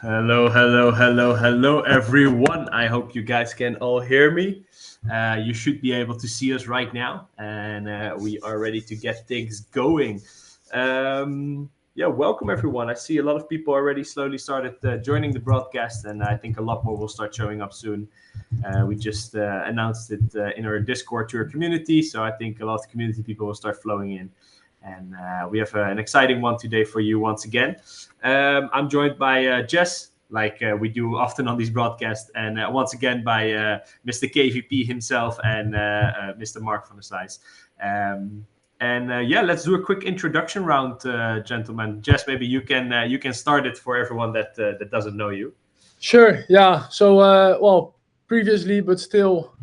Hello, hello, hello, hello, everyone. I hope you guys can all hear me. You should be able to see us right now, and we are ready to get things going. Yeah, welcome everyone. I see a lot of people already slowly started joining the broadcast, and I think a lot more will start showing up soon. We just announced it in our Discord to our community, so I think a lot of community people will start flowing in. And we have an exciting one today for you once again. I'm joined by Jess, like we do often on these broadcasts, and once again by Mr. KVP himself and Mr. Mark van der Slijs. Yeah, let's do a quick introduction round, gentlemen. Jess, maybe you can start it for everyone that doesn't know you. Sure. Yeah. So, previously, but still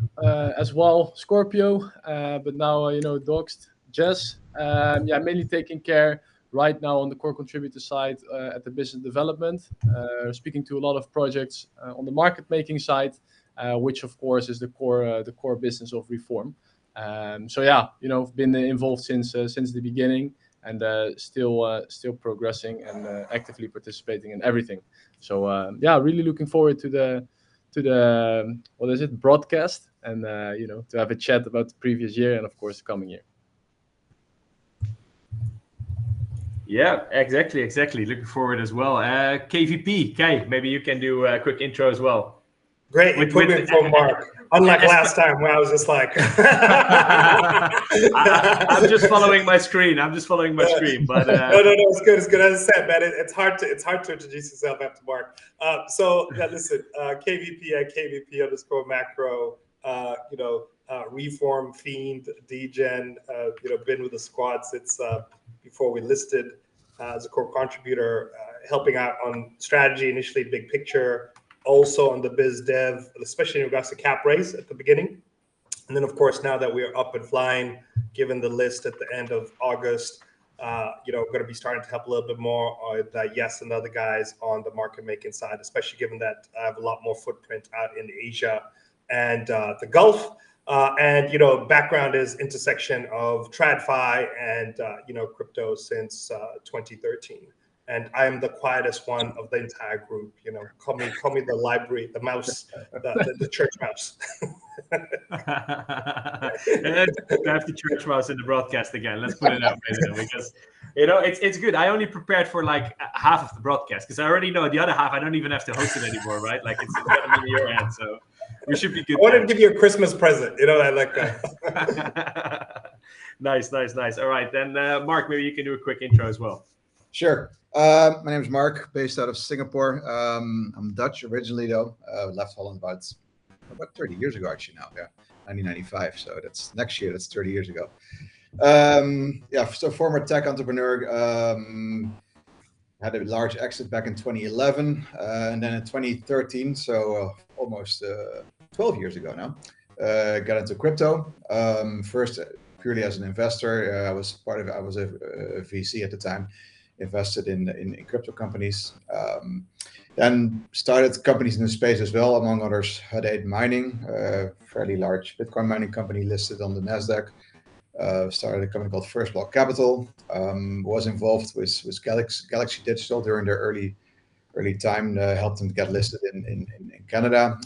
as well, Scorpio. But now, doxed Jess. Yeah, mainly taking care right now on the core contributor side at the business development. Speaking to a lot of projects on the market making side, which of course is the core business of Reform. So yeah, been involved since the beginning, and still progressing and actively participating in everything. So yeah, really looking forward to the what is it, broadcast, and to have a chat about the previous year and of course the coming year. Yeah, exactly. Looking forward as well. KVP, Kay, maybe you can do a quick intro as well. Great, you put me for Mark. Unlike last time where I was just like... I'm just following my screen. But no, it's good. As I said, man, it's hard to introduce yourself after Mark. So yeah, listen, KVP at KVP_macro. Reform fiend, DGen. Been with the squad since before we listed as a core contributor, helping out on strategy initially, big picture. Also on the biz dev, especially in regards to cap raise at the beginning. And then, of course, now that we're up and flying, given the list at the end of August, going to be starting to help a little bit more with Yes and other guys on the market making side, especially given that I have a lot more footprint out in Asia and the Gulf. Background is intersection of TradFi and, crypto since 2013. And I am the quietest one of the entire group. Call me the library, the mouse, the church mouse. I have the church mouse in the broadcast again. Let's put it that way then, because it's good. I only prepared for like half of the broadcast because I already know the other half. I don't even have to host it anymore, right? Like it's gonna be in your hands, so we should be good. I wanted to give you a Christmas present. I like that. Nice. All right, then Mark, maybe you can do a quick intro as well. Sure. My name is Mark, based out of Singapore. I'm Dutch originally, though. Left Holland about 30 years ago, actually now. Yeah, 1995. So that's next year. That's 30 years ago. So former tech entrepreneur. Had a large exit back in 2011, and then in 2013, so almost 12 years ago now, got into crypto. First, purely as an investor. I was a VC at the time. Invested in crypto companies, then started companies in the space as well, among others Hut 8 Mining, fairly large Bitcoin mining company listed on the Nasdaq. Started a company called First Block Capital. Was involved with Galaxy Digital during their early time. Helped them get listed in Canada.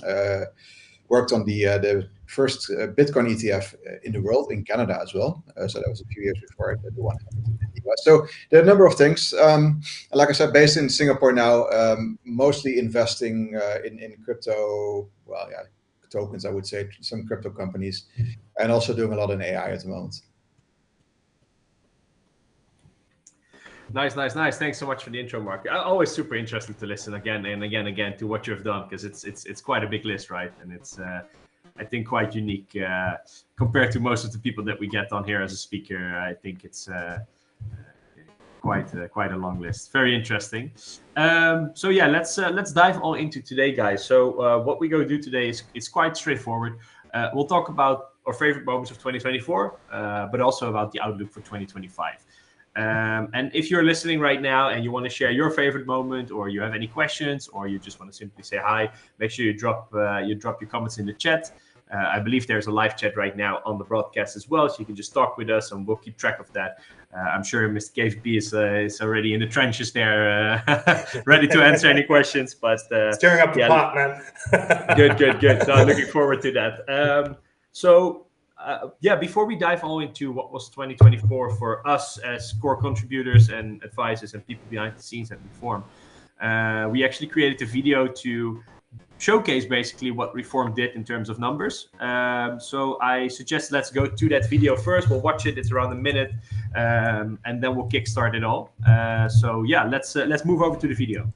Worked on the first Bitcoin ETF in the world in Canada as well. So that was a few years before the one in the US. So there are a number of things. Like I said, based in Singapore now, mostly investing in crypto. Well, yeah, tokens, I would say, some crypto companies, and also doing a lot in AI at the moment. Nice. Thanks so much for the intro, Mark. Always super interesting to listen again and again to what you've done, because it's quite a big list, right? And it's I think quite unique compared to most of the people that we get on here as a speaker. I think it's quite a long list. Very interesting. So yeah, let's dive all into today, guys. So what we go do today is quite straightforward. We'll talk about our favorite moments of 2024, but also about the outlook for 2025. And if you're listening right now and you want to share your favorite moment, or you have any questions, or you just want to simply say hi, make sure you drop your comments in the chat. I believe there's a live chat right now on the broadcast as well, so you can just talk with us and we'll keep track of that. I'm sure Mr. KVP is already in the trenches there, ready to answer any questions. But stirring up the pot, man. Good. No, looking forward to that. Before we dive all into what was 2024 for us as core contributors and advisors and people behind the scenes at Reform, we actually created a video to showcase basically what Reform did in terms of numbers. So I suggest let's go to that video first. We'll watch it. It's around a minute, and then we'll kickstart it all. Let's move over to the video.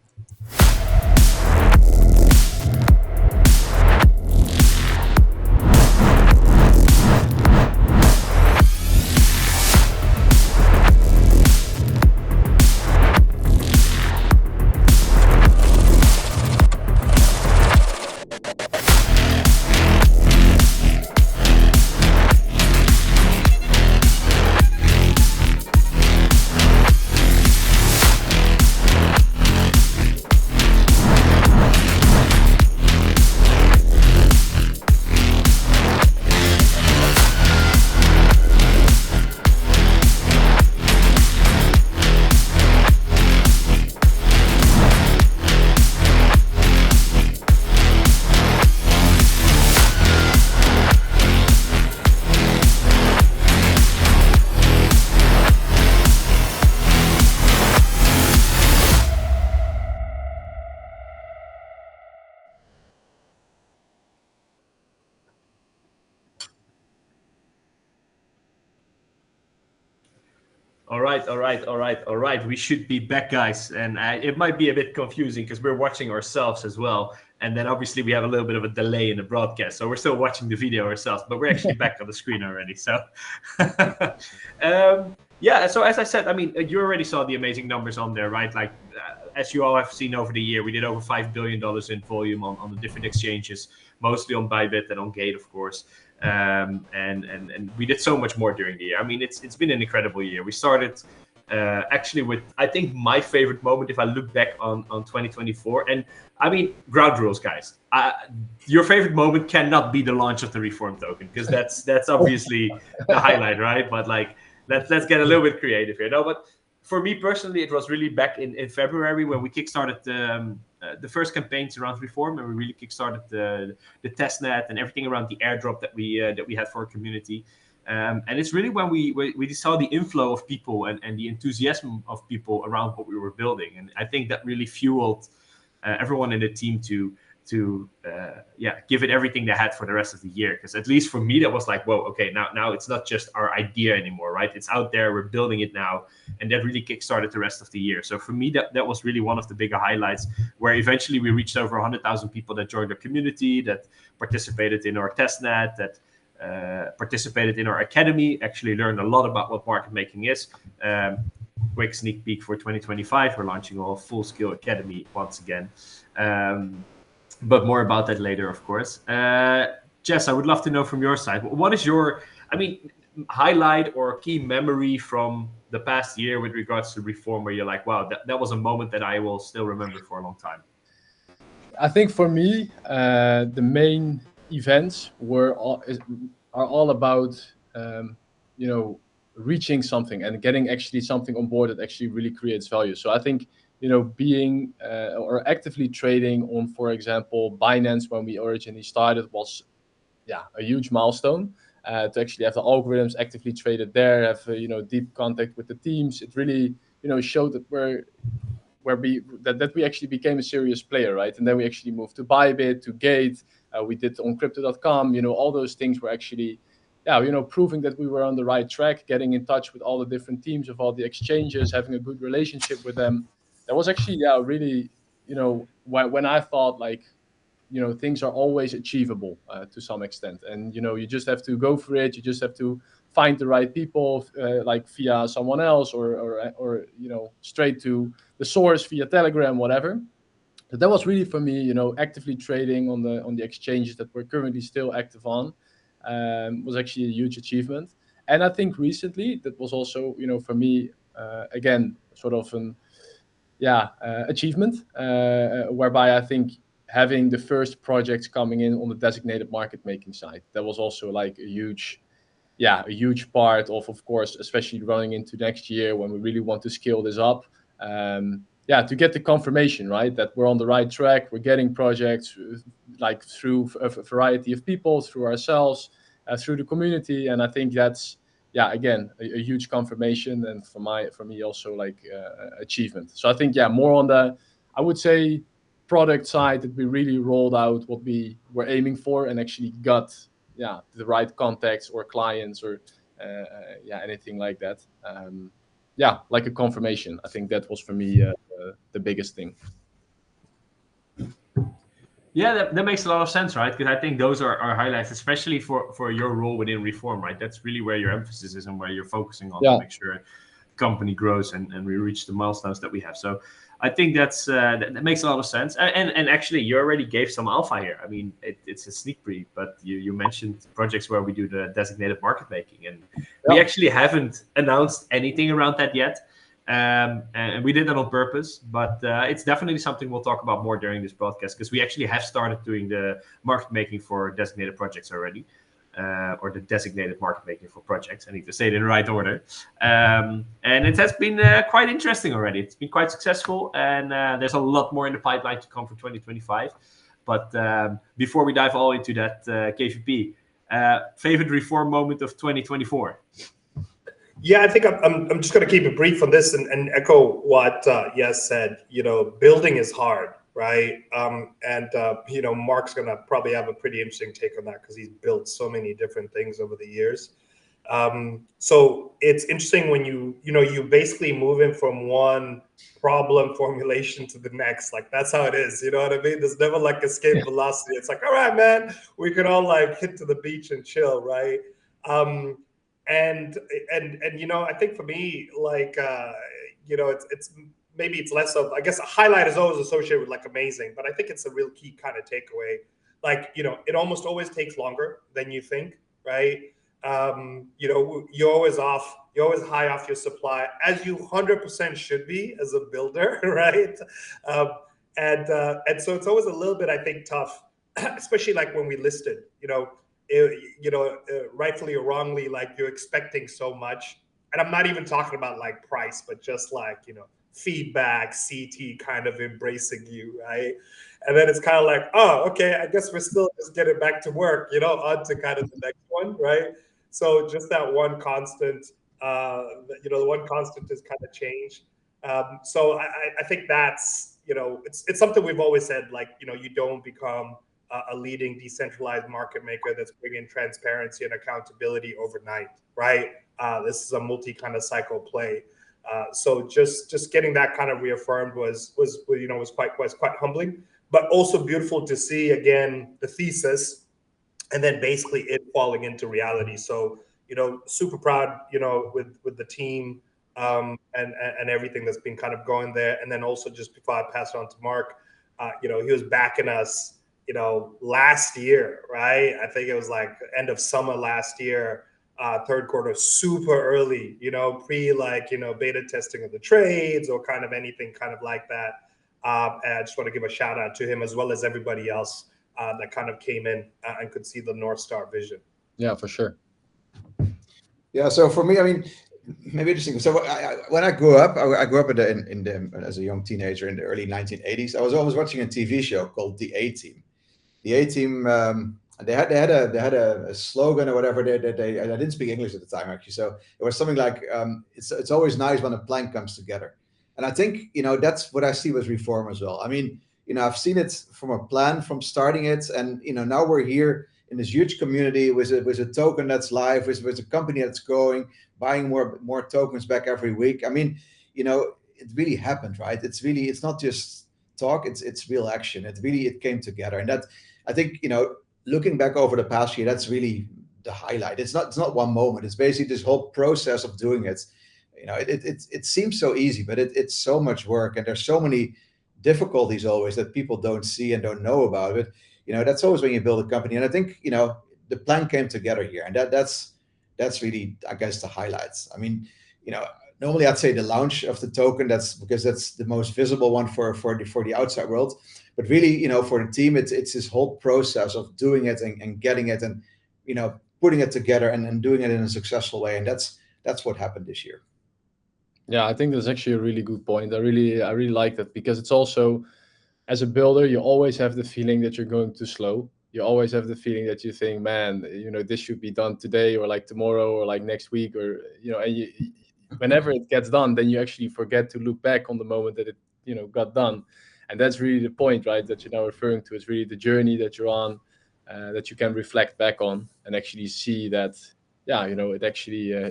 All right. We should be back, guys. And it might be a bit confusing because we're watching ourselves as well. And then obviously we have a little bit of a delay in the broadcast. So we're still watching the video ourselves, but we're actually back on the screen already. So, so as I said, I mean, you already saw the amazing numbers on there, right? Like, as you all have seen over the year, we did over $5 billion in volume on the different exchanges, mostly on Bybit and on Gate, of course. And we did so much more during the year. I mean, it's been an incredible year. We started actually with, I think, my favorite moment if I look back on 2024. And I mean, ground rules, guys. Your favorite moment cannot be the launch of the Reform token because that's obviously the highlight, right? But like, let's get a little bit creative here. No, but for me personally, it was really back in February when we kickstarted the first campaigns around Reform, and we really kickstarted the testnet and everything around the airdrop that we had for our community. And it's really when we saw the inflow of people and the enthusiasm of people around what we were building, and I think that really fueled everyone in the team to give it everything they had for the rest of the year. Because at least for me, that was like, whoa, okay, now it's not just our idea anymore, right? It's out there, we're building it now, and that really kickstarted the rest of the year. So for me, that was really one of the bigger highlights, where eventually we reached over 100,000 people that joined our community, that participated in our testnet, that participated in our academy, actually learned a lot about what market making is. Quick sneak peek for 2025, we're launching a full-scale academy once again. But more about that later, of course. Jess, I would love to know from your side, what is your, highlight or key memory from the past year with regards to Reform, where you're like, wow, that was a moment that I will still remember for a long time? I think for me, the main events are all about, reaching something and getting actually something on board that actually really creates value. So I think, being or actively trading on, for example, Binance when we originally started was, a huge milestone. To actually have the algorithms actively traded there, have deep contact with the teams. It really, showed that we actually became a serious player, right? And then we actually moved to Bybit, to Gate. We did on Crypto.com. All those things were actually, proving that we were on the right track, getting in touch with all the different teams of all the exchanges, having a good relationship with them. That was actually, really, when I thought like, things are always achievable to some extent. And, you just have to go for it. You just have to find the right people, like via someone else or straight to the source via Telegram, whatever. But that was really for me, actively trading on the exchanges that we're currently still active on, was actually a huge achievement. And I think recently that was also, for me, again, sort of an achievement, whereby I think having the first projects coming in on the designated market making side, that was also like a huge yeah, a huge part of course, especially running into next year when we really want to scale this up. Yeah, to get the confirmation, right, that we're on the right track, we're getting projects like through a variety of people, through ourselves, through the community, and I think that's, yeah, again, a huge confirmation, and for me also like achievement. So I think, yeah, more on the, I would say, product side, that we really rolled out what we were aiming for and actually got, yeah, the right contacts or clients or yeah, anything like that. Yeah, like a confirmation. I think that was for me the biggest thing. Yeah, that makes a lot of sense, right? Because I think those are highlights, especially for your role within Reform, right? That's really where your emphasis is and where you're focusing on to make sure the company grows and we reach the milestones that we have. So I think that makes a lot of sense. And actually, you already gave some alpha here. I mean, it's a sneak preview, but you mentioned projects where we do the designated market making, and we actually haven't announced anything around that yet. And we did that on purpose, but it's definitely something we'll talk about more during this broadcast, because we actually have started doing the market making for designated projects already, or the designated market making for projects. I need to say it in the right order. And it has been quite interesting already. It's been quite successful, and there's a lot more in the pipeline to come for 2025. But before we dive all into that, KVP, favorite Reform moment of 2024? Yeah, I think I'm just going to keep it brief on this and echo what Yes said. You know, building is hard, right? You know, Mark's going to probably have a pretty interesting take on that because he's built so many different things over the years. So it's interesting when you basically moving from one problem formulation to the next. Like, that's how it is. You know what I mean? There's never like escape velocity. It's like, all right, man, we can all like hit to the beach and chill, right? And you know, I think for me, like you know, it's maybe it's less of, I guess a highlight is always associated with like amazing, but I think it's a real key kind of takeaway. Like, you know, it almost always takes longer than you think, right? You know, you're always high off your supply, as you 100% should be as a builder, right? And so it's always a little bit, I think, tough, especially like when we listed, you know, rightfully or wrongly, like you're expecting so much. And I'm not even talking about like price, but just like, you know, feedback, CT kind of embracing you, right? And then it's kind of like, oh, okay, I guess we're still just getting back to work, you know, on to kind of the next one, right? So just that one constant, you know, the one constant is kind of change. So I think that's, you know, it's something we've always said, like, you know, you don't become a leading decentralized market maker that's bringing transparency and accountability overnight, right? This is a multi kind of cycle play. So just getting that kind of reaffirmed was quite humbling, but also beautiful to see again the thesis, and then basically it falling into reality. So, you know, super proud, you know, with the team and everything that's been kind of going there. And then also, just before I pass it on to Mark, you know, he was backing us, you know, last year, right? I think it was like end of summer last year, third quarter, super early, you know, pre like, you know, beta testing of the trades or kind of anything kind of like that. And I just want to give a shout out to him as well as everybody else that kind of came in and could see the North Star vision. Yeah, for sure. Yeah. So for me, I mean, maybe interesting. So when I grew up, I grew up as a young teenager in the early 1980s. I was always watching a TV show called The A-Team. The A-Team, they had a slogan or whatever. I didn't speak English at the time, actually, so it was something like it's always nice when a plan comes together. And I think, you know, that's what I see with Reform as well. I mean, you know, I've seen it from a plan, from starting it, and you know, now we're here in this huge community with a token that's live, with a company that's growing, buying more tokens back every week. I mean, you know, it really happened, right? It's not just talk, it's real action. It came together, and that, I think, you know, looking back over the past year, that's really the highlight. It's not one moment. It's basically this whole process of doing it. You know, it seems so easy, but it's so much work, and there's so many difficulties always that people don't see and don't know about it. You know, that's always when you build a company. And I think, you know, the plan came together here, and that's really, I guess, the highlights. I mean, you know, normally I'd say the launch of the token, because that's the most visible one for the outside world. But really, you know, for the team, it's this whole process of doing it and getting it, and, you know, putting it together and doing it in a successful way. And that's what happened this year. Yeah, I think that's actually a really good point. I really like that, because it's also, as a builder, you always have the feeling that you're going too slow. You always have the feeling that you think, man, this should be done today, or like tomorrow, or like next week, or and whenever it gets done, then you actually forget to look back on the moment that it got done. And that's really the point, right, that you're now referring to. It's really the journey that you're on, that you can reflect back on and actually see that, it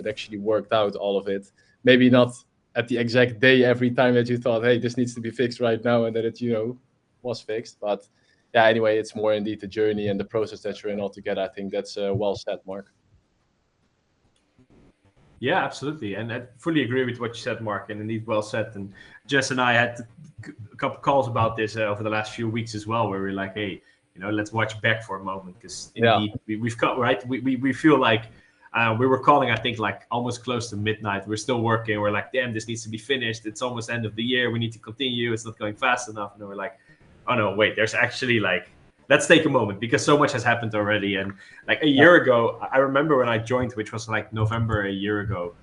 actually worked out, all of it. Maybe not at the exact day every time that you thought, hey, this needs to be fixed right now, and that it was fixed. But yeah, anyway, it's more indeed the journey and the process that you're in altogether. I think that's well said, Mark. Yeah, absolutely. And I fully agree with what you said, Mark, and indeed well said. And Jess and I had a couple calls about this over the last few weeks as well, where we're like, hey, let's watch back for a moment, because indeed we've got, right? We feel like we were calling, I think, like almost close to midnight. We're still working. We're like, damn, this needs to be finished. It's almost end of the year. We need to continue. It's not going fast enough. And then we're like, oh no, wait, there's actually like, let's take a moment, because so much has happened already. And like a year ago, I remember when I joined, which was like November a year ago,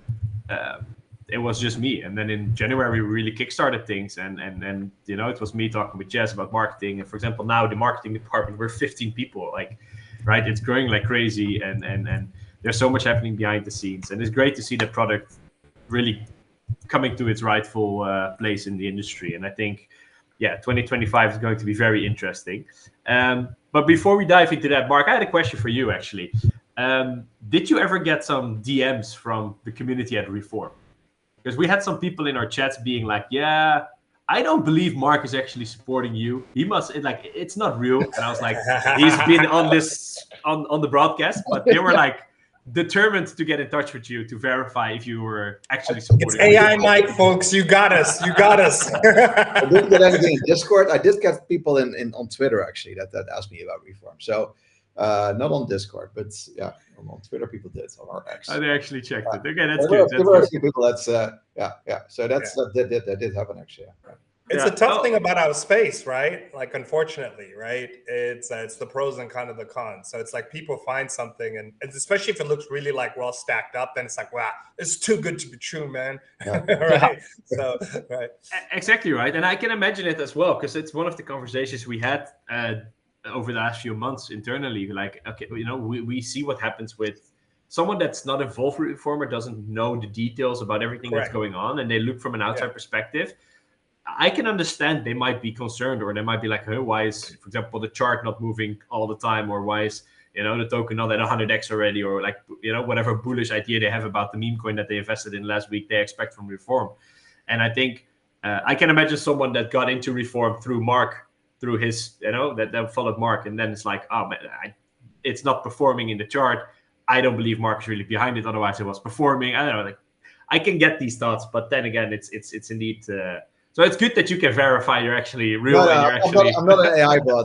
it was just me. And then in January, we really kickstarted things. And it was me talking with Jess about marketing. And for example, now the marketing department, we're 15 people, like, right? It's growing like crazy. And there's so much happening behind the scenes. And it's great to see the product really coming to its rightful place in the industry. And I think, 2025 is going to be very interesting. But before we dive into that, Mark, I had a question for you, actually. Did you ever get some DMs from the community at Reform? Because we had some people in our chats being like, yeah, I don't believe Mark is actually supporting you. He must, it's not real. And I was like, he's been on this, on the broadcast, but they were like, determined to get in touch with you to verify if you were actually supporting. It's AI Mike, folks. You got us. I didn't get anything in Discord. I did get people on Twitter, actually, that asked me about Reform. So not on Discord, but on Twitter people did, on our X. Oh, they actually checked it. Okay, that's good. There were a few people that's So that did happen, actually. Yeah. It's a tough thing about our space, right? Like, unfortunately, right? It's the pros and kind of the cons. So it's like people find something, and especially if it looks really like well stacked up, then it's like, wow, it's too good to be true, man. Right? So, right. Exactly right. And I can imagine it as well, because it's one of the conversations we had over the last few months internally. Like, okay, we see what happens with someone that's not involved with Reform or doesn't know the details about everything that's going on, and they look from an outside perspective. I can understand they might be concerned, or they might be like, why is, for example, the chart not moving all the time, or why is the token not at 100x already, or like whatever bullish idea they have about the meme coin that they invested in last week they expect from Reform. And I think I can imagine someone that got into Reform through Mark, through his that followed Mark, and then it's like, oh man, it's not performing in the chart. I don't believe Mark is really behind it, otherwise it was performing. I don't know, like, I can get these thoughts, but then again, it's indeed. So it's good that you can verify you're actually real. No, I'm not an AI bot.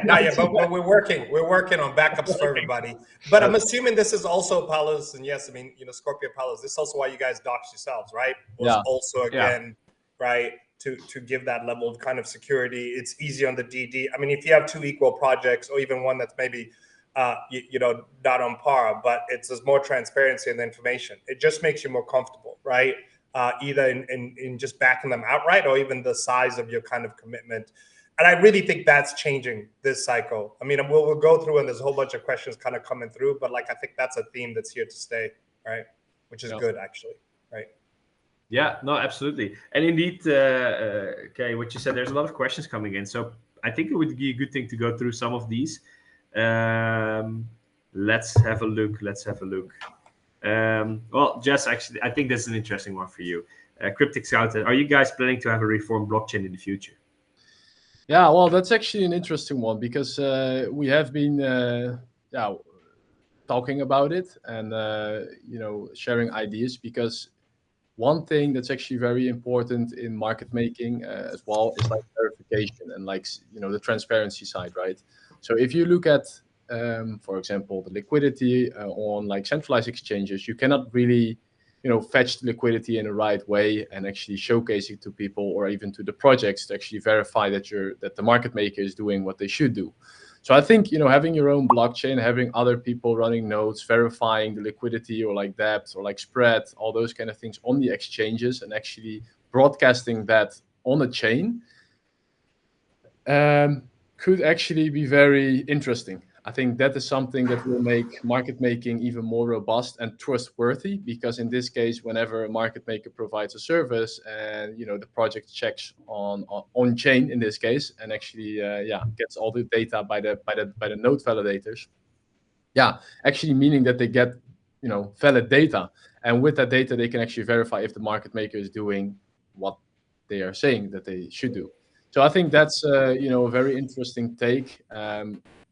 Not yet. But we're working on backups for everybody. But I'm assuming this is also Palos, and yes, I mean, Scorpio Palos. This is also why you guys doxed yourselves, right? Also again, right, to give that level of kind of security. It's easy on the DD. I mean, if you have two equal projects, or even one that's maybe not on par, but there's more transparency in the information. It just makes you more comfortable, right? Either in just backing them outright, or even the size of your kind of commitment. And I really think that's changing this cycle. I mean, we'll go through, and there's a whole bunch of questions kind of coming through, but like, I think that's a theme that's here to stay, right? Which is good, actually, right? Yeah, no, absolutely. And indeed, okay, what you said, there's a lot of questions coming in. So I think it would be a good thing to go through some of these. Let's have a look. Well, Jess, actually, I think this is an interesting one for you. Cryptic Scout, are you guys planning to have a Reform blockchain in the future? Yeah, well, that's actually an interesting one, because we have been talking about it and sharing ideas, because one thing that's actually very important in market making as well is like verification and like the transparency side, right? So if you look at for example, the liquidity on like centralized exchanges, you cannot really, fetch the liquidity in the right way and actually showcase it to people, or even to the projects, to actually verify that the market maker is doing what they should do. So I think, having your own blockchain, having other people running nodes, verifying the liquidity or like depth or like spread, all those kind of things on the exchanges, and actually broadcasting that on a chain could actually be very interesting. I think that is something that will make market making even more robust and trustworthy, because in this case, whenever a market maker provides a service and the project checks on chain in this case, and actually gets all the data by the node validators, actually meaning that they get valid data, and with that data they can actually verify if the market maker is doing what they are saying that they should do. So I think that's a very interesting take.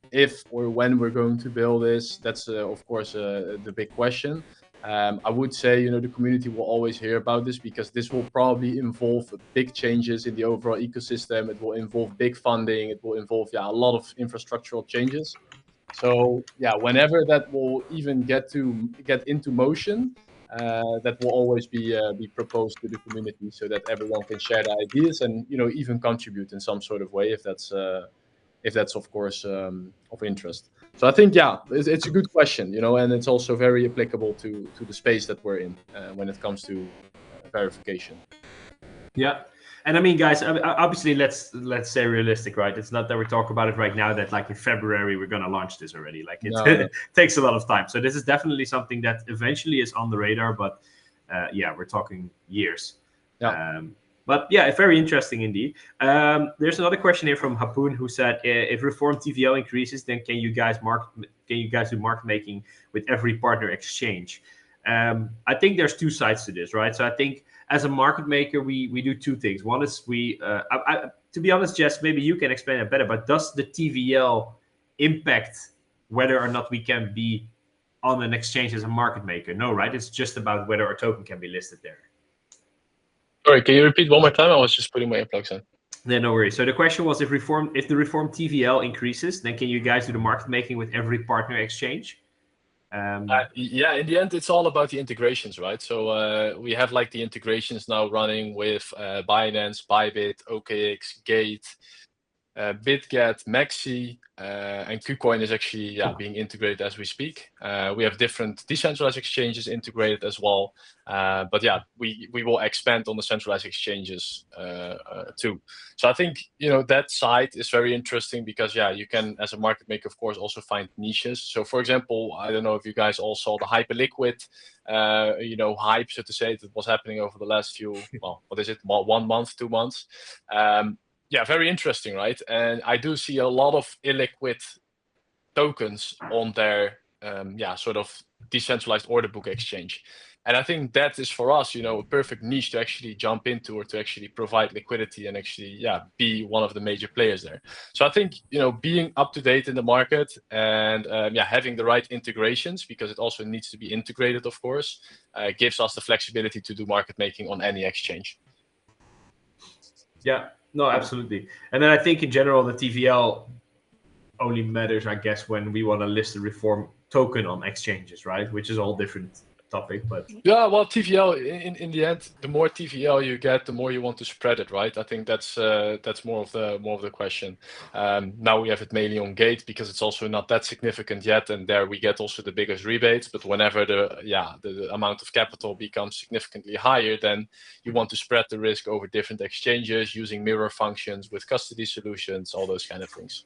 If or when we're going to build this, that's of course the big question. I would say the community will always hear about this, because this will probably involve big changes in the overall ecosystem. It will involve big funding. It will involve a lot of infrastructural changes. So whenever that will even get into motion, that will always be proposed to the community, so that everyone can share the ideas and even contribute in some sort of way, if that's of course of interest. So I think it's a good question, and it's also very applicable to the space that we're in when it comes to verification. Yeah. And I mean, guys, obviously, let's say realistic, right? It's not that we talk about it right now that like in February we're going to launch this already. Like it takes a lot of time. So this is definitely something that eventually is on the radar. But we're talking years. Yeah. But very interesting indeed. There's another question here from Hapoon, who said, if Reform TVL increases, then can you guys do market making with every partner exchange? I think there's two sides to this, right? So I think as a market maker, we do two things. One is to be honest, Jess, maybe you can explain it better, but does the TVL impact whether or not we can be on an exchange as a market maker? No, right? It's just about whether our token can be listed there. Sorry, can you repeat one more time? I was just putting my earplugs in. Yeah, no worries. So the question was, if the Reform TVL increases, then can you guys do the market making with every partner exchange? In the end, it's all about the integrations, right? So we have like the integrations now running with Binance, Bybit, OKX, Gate, BitGet, Maxi, and KuCoin is actually being integrated as we speak. We have different decentralized exchanges integrated as well. But we will expand on the centralized exchanges too. So I think that side is very interesting, because you can, as a market maker, of course, also find niches. So for example, I don't know if you guys all saw the Hyperliquid hype, so to say, that was happening over the last few 1 month, 2 months. Very interesting, right? And I do see a lot of illiquid tokens on their sort of decentralized order book exchange. And I think that is for us, a perfect niche to actually jump into, or to actually provide liquidity and actually be one of the major players there. So I think being up to date in the market and having the right integrations, because it also needs to be integrated, of course, gives us the flexibility to do market making on any exchange. Yeah. No, absolutely. And then I think in general, the TVL only matters, I guess, when we want to list a Reform token on exchanges, right? Which is all different topic, but TVL in the end, the more TVL you get, the more you want to spread it, right? I think that's more of the question. Now we have it mainly on Gate, because it's also not that significant yet, and there we get also the biggest rebates. But whenever the amount of capital becomes significantly higher, then you want to spread the risk over different exchanges using mirror functions with custody solutions, all those kind of things.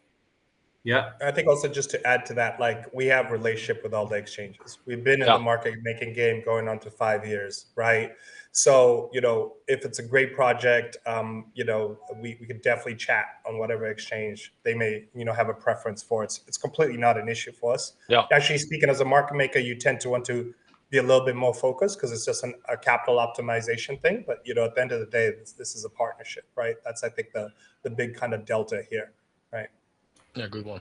Yeah, I think also just to add to that, like, we have relationship with all the exchanges. We've been in the market making game going on to 5 years, right? So, if it's a great project, we could definitely chat on whatever exchange they may, have a preference for. It's completely not an issue for us. Yeah. Actually speaking, as a market maker, you tend to want to be a little bit more focused, because it's just a capital optimization thing. But, at the end of the day, this is a partnership, right? That's, I think, the big kind of delta here, right? Yeah, good one.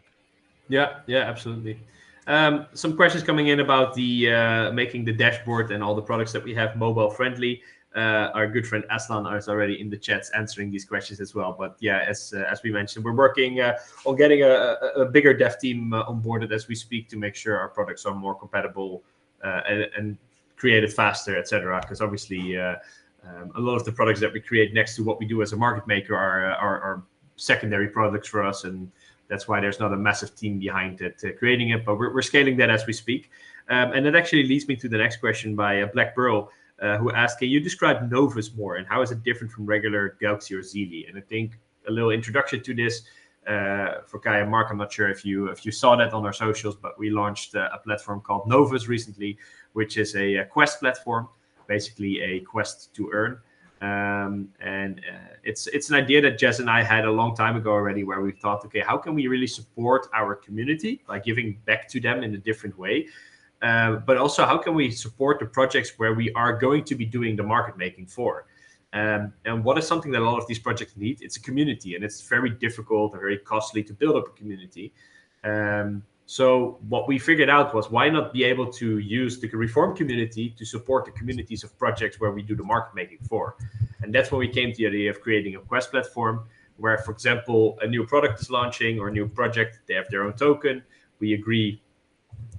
Yeah, absolutely. Some questions coming in about the making the dashboard and all the products that we have mobile friendly. Our good friend Aslan is already in the chats answering these questions as well. But as we mentioned, we're working on getting a bigger dev team onboarded as we speak, to make sure our products are more compatible and created faster, etc. Because obviously, a lot of the products that we create next to what we do as a market maker are secondary products for us, and That's why there's not a massive team behind it creating it, but we're scaling that as we speak. And that actually leads me to the next question by Black Pearl, who asked, can you describe Novus more, and how is it different from regular Galaxy or Zeely? And I think a little introduction to this for Kai and Mark. I'm not sure if you saw that on our socials, but we launched a platform called Novus recently, which is a quest platform, basically a quest to earn. It's an idea that Jess and I had a long time ago already, where we thought, okay, how can we really support our community by giving back to them in a different way? But also, how can we support the projects where we are going to be doing the market making for? And what is something that a lot of these projects need? It's a community, and it's very difficult and very costly to build up a community. So what we figured out was, why not be able to use the Reform community to support the communities of projects where we do the market making for? And that's when we came to the idea of creating a quest platform where, for example, a new product is launching or a new project, they have their own token. We agree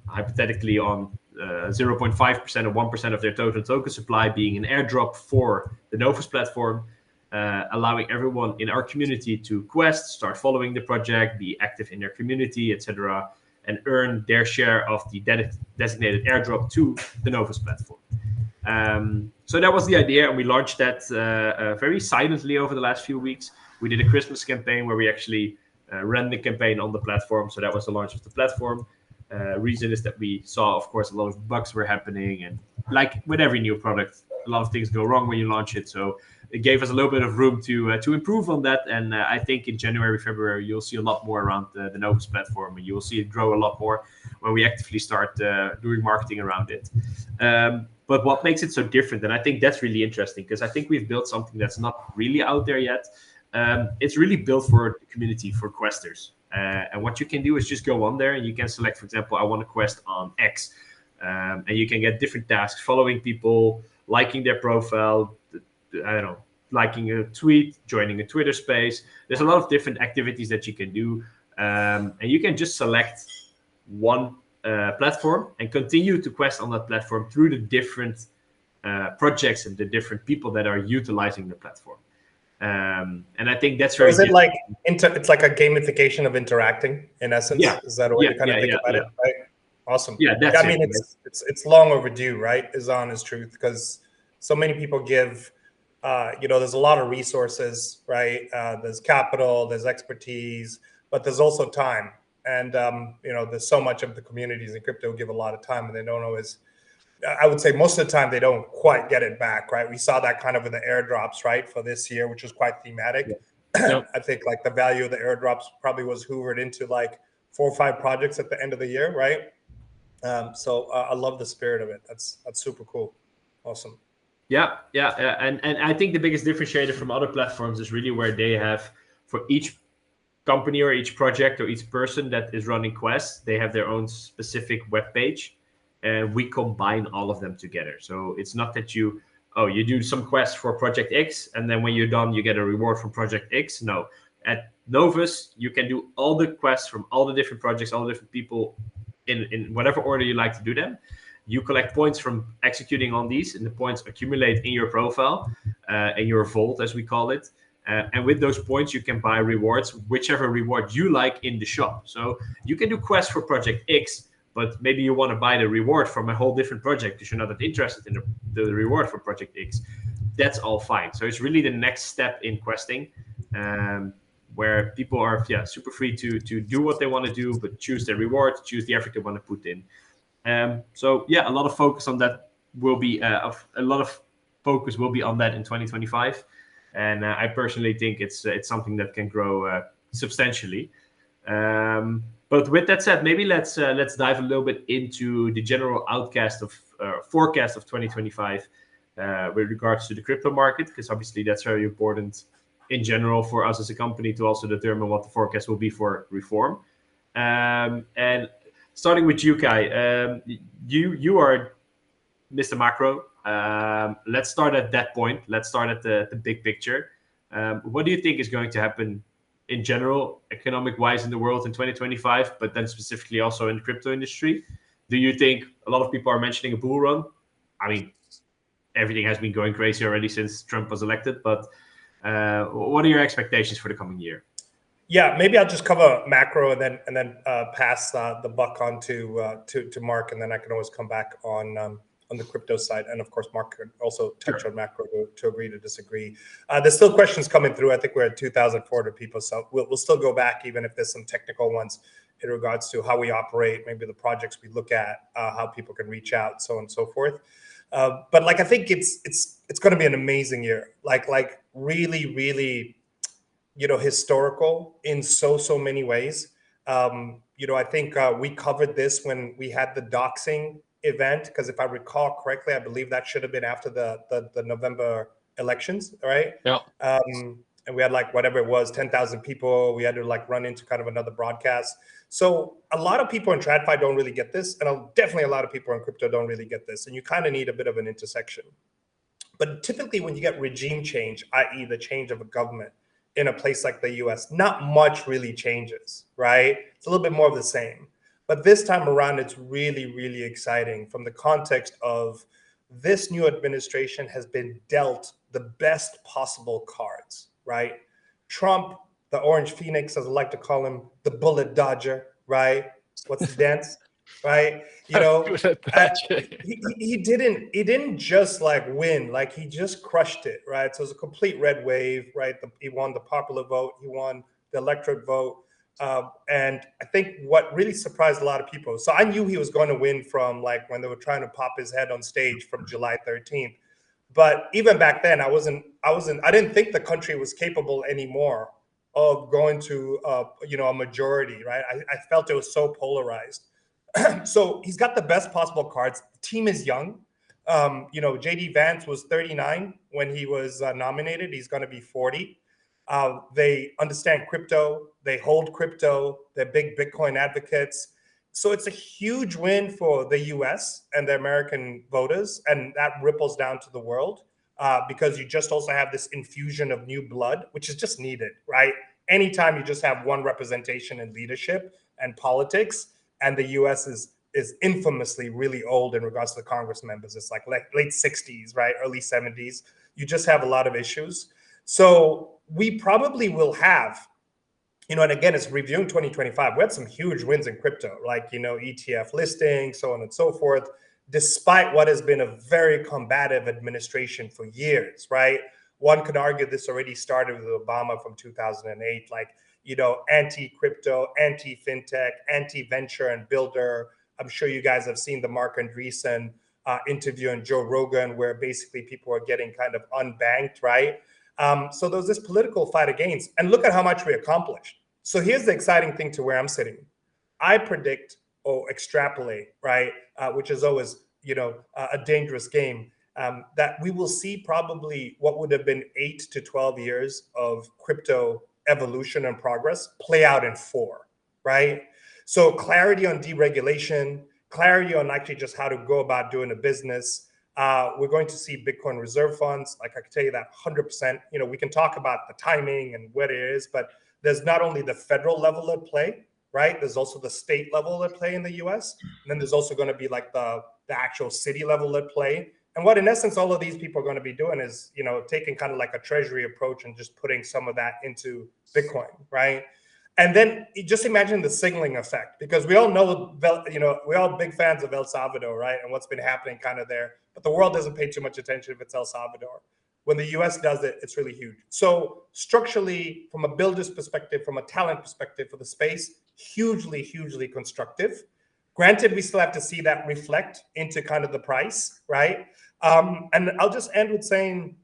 hypothetically on 0.5% or 1% of their total token supply being an airdrop for the Novus platform, allowing everyone in our community to quest, start following the project, be active in their community, etc., and earn their share of the designated airdrop to the Novus platform. So that was the idea, and we launched that very silently over the last few weeks. We did a Christmas campaign where we actually ran the campaign on the platform. So that was the launch of the platform. Reason is that we saw, of course, a lot of bugs were happening, and like with every new product, a lot of things go wrong when you launch it. So it gave us a little bit of room to improve on that. And I think in January, February, you'll see a lot more around the Novus platform, and you will see it grow a lot more when we actively start doing marketing around it. But what makes it so different, and I think that's really interesting, because I think we've built something that's not really out there yet. It's really built for the community, for questers. And what you can do is just go on there and you can select, for example, I want to quest on X. And you can get different tasks, following people, liking their profile, I don't know, liking a tweet, joining a Twitter space. There's a lot of different activities that you can do. And you can just select one platform and continue to quest on that platform through the different projects and the different people that are utilizing the platform. And I think that's very. So is it like it's like a gamification of interacting in essence? Yeah. Is that a way to kind of think about it? Right? Awesome. Yeah, that's I mean, it's long overdue, right? Is the honest truth, because so many people give. There's a lot of resources, right? There's capital, there's expertise, but there's also time. And there's so much of the communities in crypto give a lot of time, and they don't always. I would say most of the time they don't quite get it back, right? We saw that kind of in the airdrops, right, for this year, which was quite thematic. Yeah. I think like the value of the airdrops probably was hoovered into like 4 or 5 projects at the end of the year, right? So I love the spirit of it. That's super cool. Awesome. Yeah. And I think the biggest differentiator from other platforms is really where they have, for each company or each project or each person that is running quests, they have their own specific web page. And we combine all of them together. So it's not that you do some quests for Project X, and then when you're done, you get a reward from Project X. No, at Novus, you can do all the quests from all the different projects, all the different people in whatever order you like to do them. You collect points from executing on these, and the points accumulate in your profile, in your vault, as we call it. And with those points, you can buy rewards, whichever reward you like in the shop. So you can do quests for Project X, but maybe you want to buy the reward from a whole different project because you're not that interested in the reward for Project X. That's all fine. So it's really the next step in questing, where people are super free to do what they want to do, but choose their reward, choose the effort they want to put in. So a lot of focus on that will be a lot of focus will be on that in 2025, and I personally think it's something that can grow substantially. But with that said, maybe let's dive a little bit into the general forecast of 2025 with regards to the crypto market, because obviously that's very important in general for us as a company to also determine what the forecast will be for Reform. And starting with you, Kai, you are Mr. Macro. Let's start at that point. Let's start at the big picture. What do you think is going to happen in general, economic-wise in the world in 2025, but then specifically also in the crypto industry? Do you think a lot of people are mentioning a bull run? I mean, everything has been going crazy already since Trump was elected, but what are your expectations for the coming year? Yeah, maybe I'll just cover macro and then pass the buck on to Mark, and then I can always come back on the crypto side, and of course Mark could also touch on macro to agree to disagree. There's still questions coming through. I think we're at 2,400 people, so we'll still go back even if there's some technical ones in regards to how we operate, maybe the projects we look at, how people can reach out, so on and so forth. But like I think it's going to be an amazing year, like really historical in so many ways. I think we covered this when we had the doxing event, because if I recall correctly, I believe that should have been after the November elections, right? Yeah. And we had like whatever it was, 10,000 people. We had to like run into kind of another broadcast. So a lot of people in TradFi don't really get this, and definitely a lot of people in crypto don't really get this. And you kind of need a bit of an intersection. But typically when you get regime change, i.e. the change of a government in a place like the US, not much really changes, right? It's a little bit more of the same. But this time around, it's really exciting from the context of this new administration has been dealt the best possible cards, right? Trump, the Orange Phoenix, as I like to call him, the bullet dodger, right? What's the dance, right? He didn't just like win, like he just crushed it, right? So it was a complete red wave, right? He won the popular vote, he won the electorate vote. And I think what really surprised a lot of people, so I knew he was going to win from like when they were trying to pop his head on stage from July 13th. But even back then, I didn't think the country was capable anymore of going to a majority, right? I felt it was so polarized. So he's got the best possible cards. The team is young. JD Vance was 39 when he was nominated. He's going to be 40. They understand crypto. They hold crypto. They're big Bitcoin advocates. So it's a huge win for the US and the American voters, and that ripples down to the world because you just also have this infusion of new blood, which is just needed, right? Anytime you just have one representation in leadership and politics, and the US is infamously really old in regards to the Congress members. It's like late 60s, right? Early 70s. You just have a lot of issues. So we probably will have, and again, it's reviewing 2025. We had some huge wins in crypto, like, ETF listing, so on and so forth, despite what has been a very combative administration for years, right? One could argue this already started with Obama from 2008, like, anti-crypto, anti-fintech, anti-venture and builder. I'm sure you guys have seen the Mark Andreessen interview on Joe Rogan, where basically people are getting kind of unbanked, right? So there was this political fight against, and look at how much we accomplished. So here's the exciting thing to where I'm sitting. I predict or extrapolate, right, which is always, a dangerous game, that we will see probably what would have been 8 to 12 years of crypto evolution and progress play out in 4, right? So clarity on deregulation, clarity on actually just how to go about doing a business. We're going to see Bitcoin reserve funds. Like I can tell you that 100%. We can talk about the timing and what it is, but there's not only the federal level at play, right? There's also the state level at play in the US. And then there's also going to be like the actual city level at play. And what in essence all of these people are going to be doing is, taking kind of like a treasury approach and just putting some of that into Bitcoin, right? And then just imagine the signaling effect, because we all know, we're all big fans of El Salvador, right? And what's been happening kind of there. But the world doesn't pay too much attention if it's El Salvador. When the US does it, it's really huge. So structurally, from a builder's perspective, from a talent perspective for the space, hugely constructive. Granted, we still have to see that reflect into kind of the price, right? And I'll just end with saying,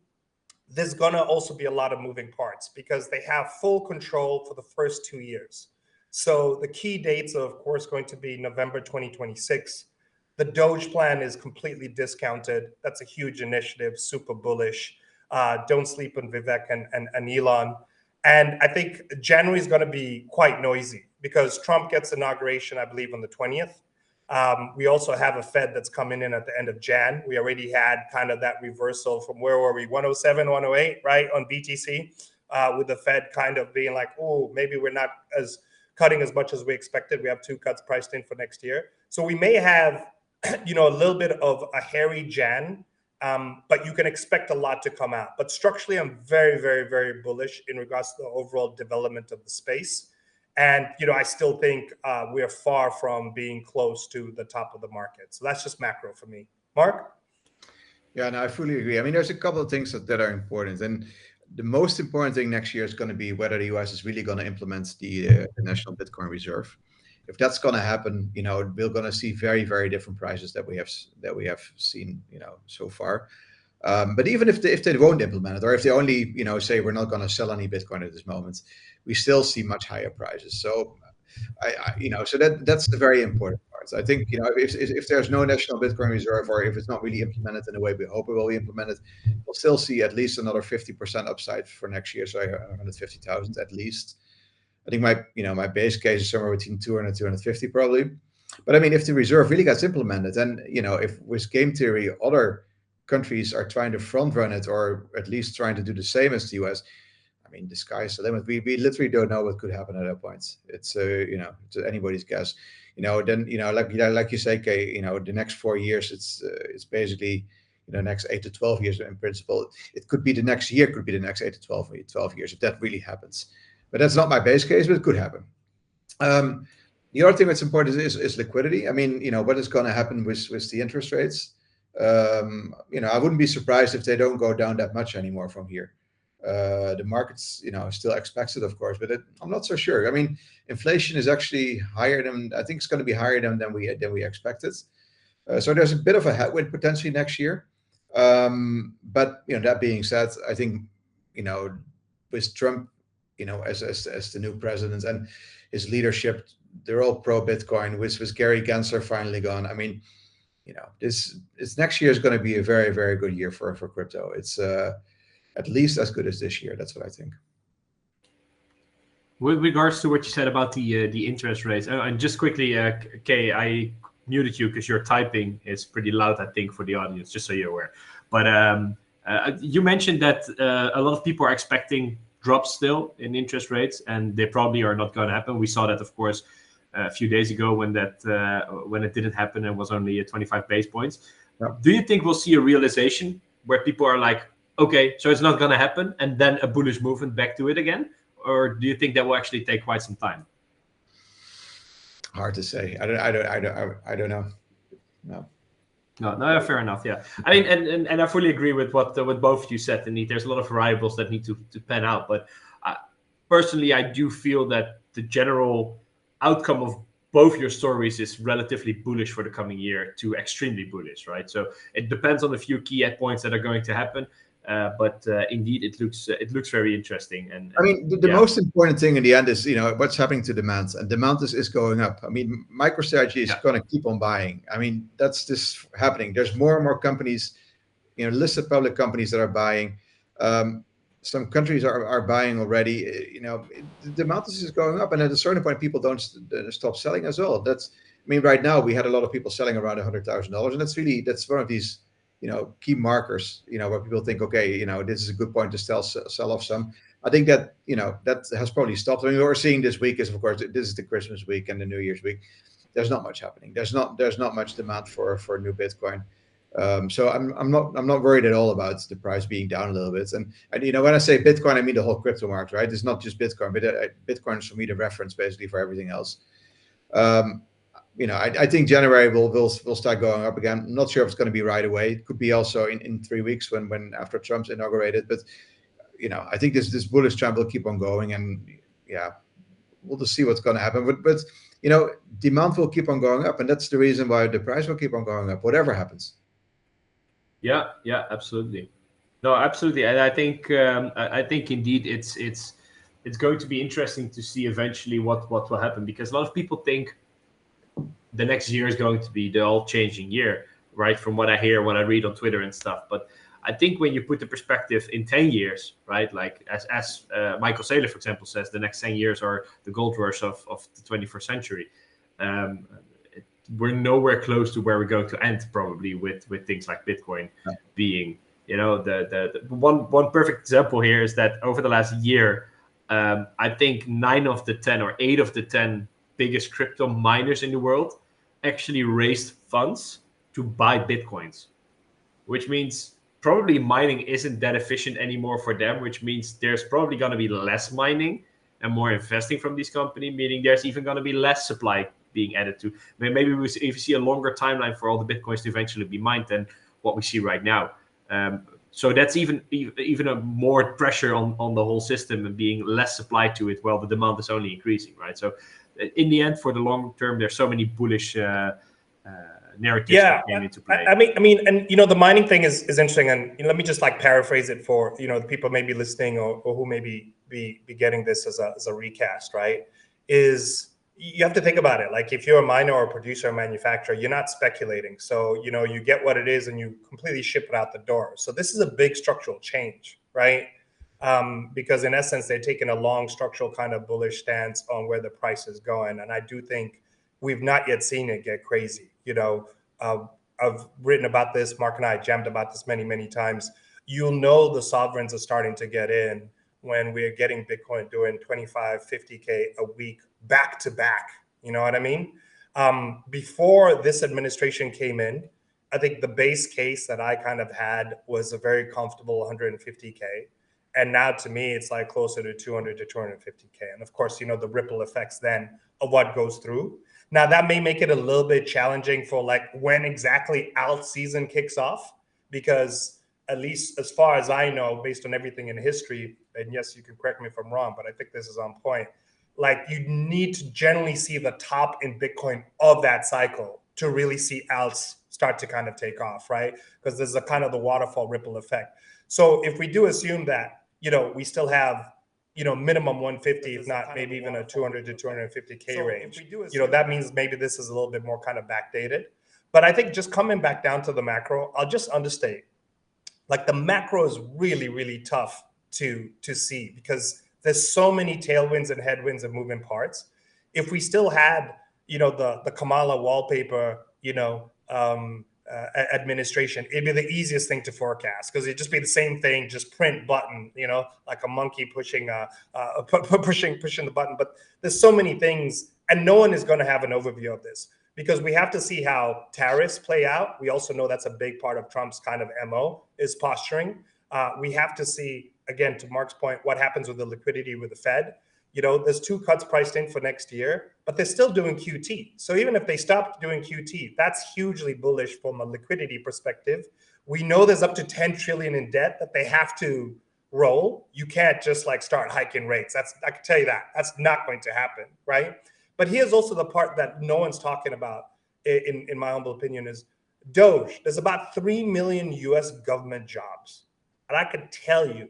there's going to also be a lot of moving parts because they have full control for the first 2 years. So the key dates are, of course, going to be November 2026. The Doge plan is completely discounted. That's a huge initiative, super bullish. Don't sleep on Vivek and Elon. And I think January is going to be quite noisy because Trump gets inauguration, I believe, on the 20th. We also have a Fed that's coming in at the end of Jan. We already had kind of that reversal from where were we, 107, 108, right, on BTC, with the Fed kind of being like, oh, maybe we're not as cutting as much as we expected. We have 2 cuts priced in for next year. So we may have, a little bit of a hairy Jan But you can expect a lot to come out. But structurally, I'm very, very, very bullish in regards to the overall development of the space. And, I still think we are far from being close to the top of the market. So that's just macro for me. Mark? Yeah, no, I fully agree. I mean, there's a couple of things that are important. And the most important thing next year is going to be whether the US is really going to implement the National Bitcoin Reserve. If that's going to happen, we're going to see very, very different prices that we have seen, so far. But even if they won't implement it, or if they only, say we're not going to sell any Bitcoin at this moment, we still see much higher prices. So, so that's the very important part. I think, if there's no National Bitcoin Reserve, or if it's not really implemented in the way we hope it will be implemented, we'll still see at least another 50% upside for next year. So 150,000 at least. I think my base case is somewhere between 200 and 250 probably. But I mean, if the reserve really gets implemented, then, if with game theory, other countries are trying to front run it, or at least trying to do the same as the US, I mean, the sky's the limit. We literally don't know what could happen at that point. It's it's anybody's guess. Then like you say, Kay, the next 4 years, it's basically next 8 to 12 years in principle. It could be the next year, could be the next 8 to 12 years if that really happens. But that's not my base case, but it could happen. The other thing that's important is liquidity. I mean, what is going to happen with the interest rates? I wouldn't be surprised if they don't go down that much anymore from here. The markets, still expects it, of course, but I'm not so sure. I mean, inflation is actually higher than, I think it's going to be higher than we expected. So there's a bit of a headwind potentially next year. But that being said, I think with Trump, as the new president and his leadership, they're all pro Bitcoin. With Gary Gensler finally gone, I mean, this next year is going to be a very, very good year for crypto. It's at least as good as this year. That's what I think. With regards to what you said about the interest rates, and just quickly, Kay, I muted you because your typing is pretty loud, I think, for the audience, just so you're aware. But you mentioned that a lot of people are expecting drops still in interest rates, and they probably are not going to happen. We saw that, of course, a few days ago when it didn't happen and was only 25 base points. Yeah. Do you think we'll see a realization where people are like, okay, so it's not going to happen, and then a bullish movement back to it again? Or do you think that will actually take quite some time? Hard to say. I don't know. No, fair enough. Yeah, I mean, and I fully agree with what both of you said. Indeed, there's a lot of variables that need to pan out. But personally, I do feel that the general outcome of both your stories is relatively bullish for the coming year to extremely bullish, right? So it depends on a few key points that are going to happen. But indeed, it looks very interesting. And I mean, the most important thing in the end is what's happening to demand, and demand is going up. I mean, MicroStrategy is going to keep on buying. I mean, that's just happening. There's more and more companies, listed public companies that are buying. Some countries are buying already. The demand is going up, and at a certain point, people don't stop selling as well. Right now we had a lot of people selling around $100,000, and that's one of these key markers, where people think, okay, this is a good point to sell off some. I think that, that has probably stopped. I mean, what we're seeing this week is, of course, this is the Christmas week and the New Year's week. There's not much happening. There's not much demand for new Bitcoin. So I'm not worried at all about the price being down a little bit. And when I say Bitcoin, I mean the whole crypto market, right? It's not just Bitcoin, but Bitcoin is for me the reference basically for everything else. I think January will start going up again. I'm not sure if it's going to be right away. It could be also in 3 weeks when after Trump's inaugurated. But I think this bullish trend will keep on going, and we'll just see what's going to happen. But demand will keep on going up, and that's the reason why the price will keep on going up, whatever happens. Yeah, absolutely. No, absolutely, and I think indeed it's going to be interesting to see eventually what will happen, because a lot of people think the next year is going to be the all-changing year, right? From what I hear, what I read on Twitter and stuff. But I think when you put the perspective in 10 years, right? Like as Michael Saylor, for example, says, the next 10 years are the gold rush of the 21st century. We're nowhere close to where we're going to end, probably, with things like Bitcoin being, the one perfect example here is that over the last year, I think 9 of the 10 or 8 of the 10 biggest crypto miners in the world actually raised funds to buy Bitcoins. which means probably mining isn't that efficient anymore for them, which means there's probably going to be less mining and more investing from these companies, meaning there's even going to be less supply being added to. Maybe we even see a longer timeline for all the Bitcoins to eventually be mined than what we see right now. So that's even a more pressure on the whole system and being less supply to it while the demand is only increasing, right? So in the end, for the long term, there's so many bullish narratives that came into play. I mean, and the mining thing is interesting, and let me just like paraphrase it for the people maybe listening or who may be getting this as a recast, right? Is you have to think about it. Like if you're a miner or a producer or manufacturer, you're not speculating. So, you get what it is and you completely ship it out the door. So this is a big structural change, right? Because in essence, they're taking a long structural kind of bullish stance on where the price is going. And I do think we've not yet seen it get crazy. I've written about this. Mark and I jammed about this many, many times. The sovereigns are starting to get in when we're getting Bitcoin doing 25, 50K a week back to back. You know what I mean? Before this administration came in, I think the base case that I kind of had was a very comfortable 150K. And now to me, it's like closer to 200 to 250K. And of course, the ripple effects then of what goes through. Now that may make it a little bit challenging for like when exactly alt season kicks off, because at least as far as I know, based on everything in history, and yes, you can correct me if I'm wrong, but I think this is on point. Like you need to generally see the top in Bitcoin of that cycle to really see alts start to kind of take off, right? Because there's a kind of the waterfall ripple effect. So if we do assume that, we still have, minimum 150, if not maybe even a 200 to 250K range, that means maybe this is a little bit more kind of backdated. But I think just coming back down to the macro, I'll just understate, like the macro is really, really tough to see because there's so many tailwinds and headwinds and moving parts. If we still had, the Kamala wallpaper, administration, it'd be the easiest thing to forecast because it'd just be the same thing, just print button, like a monkey pushing pushing the button. But there's so many things, and no one is going to have an overview of this because we have to see how tariffs play out. We also know that's a big part of Trump's kind of MO is posturing. We have to see, again, to Mark's point, what happens with the liquidity with the Fed. There's 2 cuts priced in for next year, but they're still doing QT. So even if they stopped doing QT, that's hugely bullish from a liquidity perspective. We know there's up to 10 trillion in debt that they have to roll. You can't just like start hiking rates. I can tell you that's not going to happen, right? But here's also the part that no one's talking about, in my humble opinion, is Doge. There's about 3 million US government jobs. And I can tell you,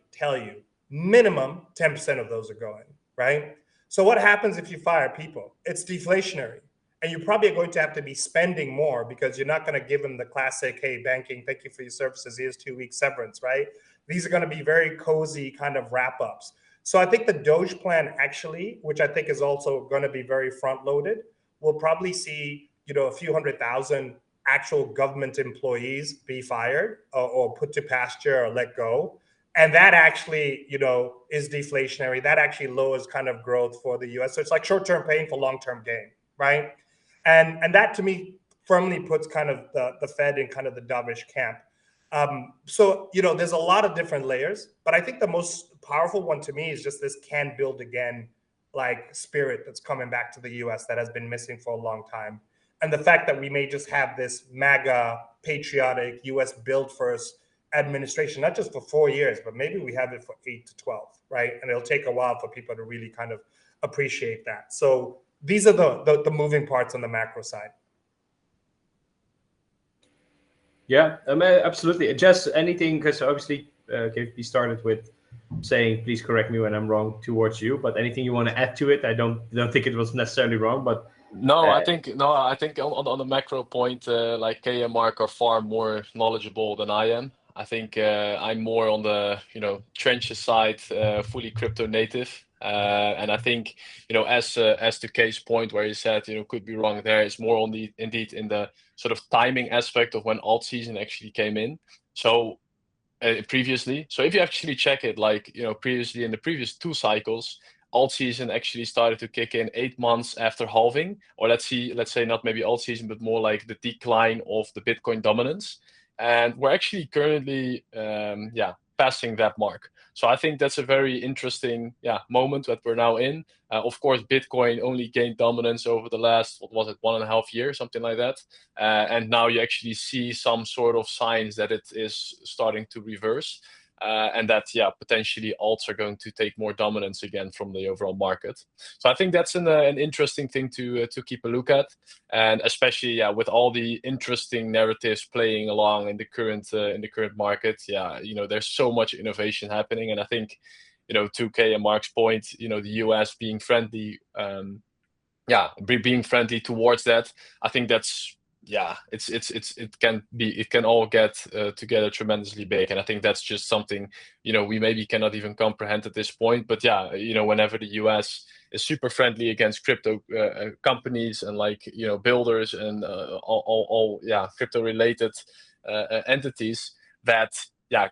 minimum 10% of those are going. Right? So what happens if you fire people? It's deflationary. And you probably are going to have to be spending more because you're not going to give them the classic, hey, banking, thank you for your services. Here's 2 weeks severance, right? These are going to be very cozy kind of wrap-ups. So I think the Doge plan actually, which I think is also going to be very front-loaded, we'll probably see, a few 100,000 actual government employees be fired or put to pasture or let go. And that actually, is deflationary. That actually lowers kind of growth for the US. So it's like short-term pain for long-term gain, right? And that to me firmly puts kind of the Fed in kind of the dovish camp. So, there's a lot of different layers, but I think the most powerful one to me is just this can build again, like spirit that's coming back to the US that has been missing for a long time. And the fact that we may just have this MAGA, patriotic, US build first administration, not just for 4 years, but maybe we have it for 8 to 12, right? And it'll take a while for people to really kind of appreciate that. So these are the moving parts on the macro side. Yeah, absolutely. Just anything, because obviously we started with saying, please correct me when I'm wrong towards you, but anything you want to add to it? I don't think it was necessarily wrong, but I think on the macro point, like Kay and Mark are far more knowledgeable than I am. I think I'm more on the trenches side, fully crypto native, and I think as to Kay's point where he said could be wrong there, is more on the indeed in the sort of timing aspect of when alt season actually came in. So previously, so if you actually check it, like previously in the previous 2 cycles, alt season actually started to kick in 8 months after halving, or let's say not maybe alt season, but more like the decline of the Bitcoin dominance. and we're actually currently passing that mark. So I think that's a very interesting moment that we're now in. Of course, Bitcoin only gained dominance over the last, 1.5 years, something like that. And now you actually see some sort of signs that it is starting to reverse. And that, potentially alts are going to take more dominance again from the overall market. So I think that's an interesting thing to keep a look at, and especially with all the interesting narratives playing along in the current market. There's so much innovation happening, and I think 2K and Mark's point, the US being friendly, being friendly towards that. I think that's it can all get together tremendously big, and I think that's just something we maybe cannot even comprehend at this point. But whenever the US is super friendly against crypto companies and builders and all crypto related entities, that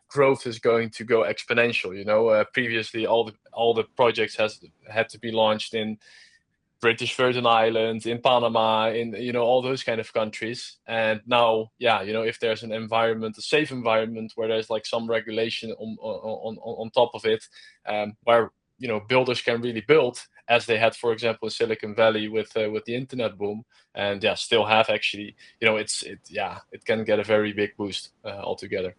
growth is going to go exponential. Previously all the projects had to be launched in British Virgin Islands, in Panama, in all those kind of countries. And now, if there's an environment, a safe environment where there's some regulation on top of it, where builders can really build, as they had, for example, in Silicon Valley with the internet boom, and still have actually, it can get a very big boost altogether.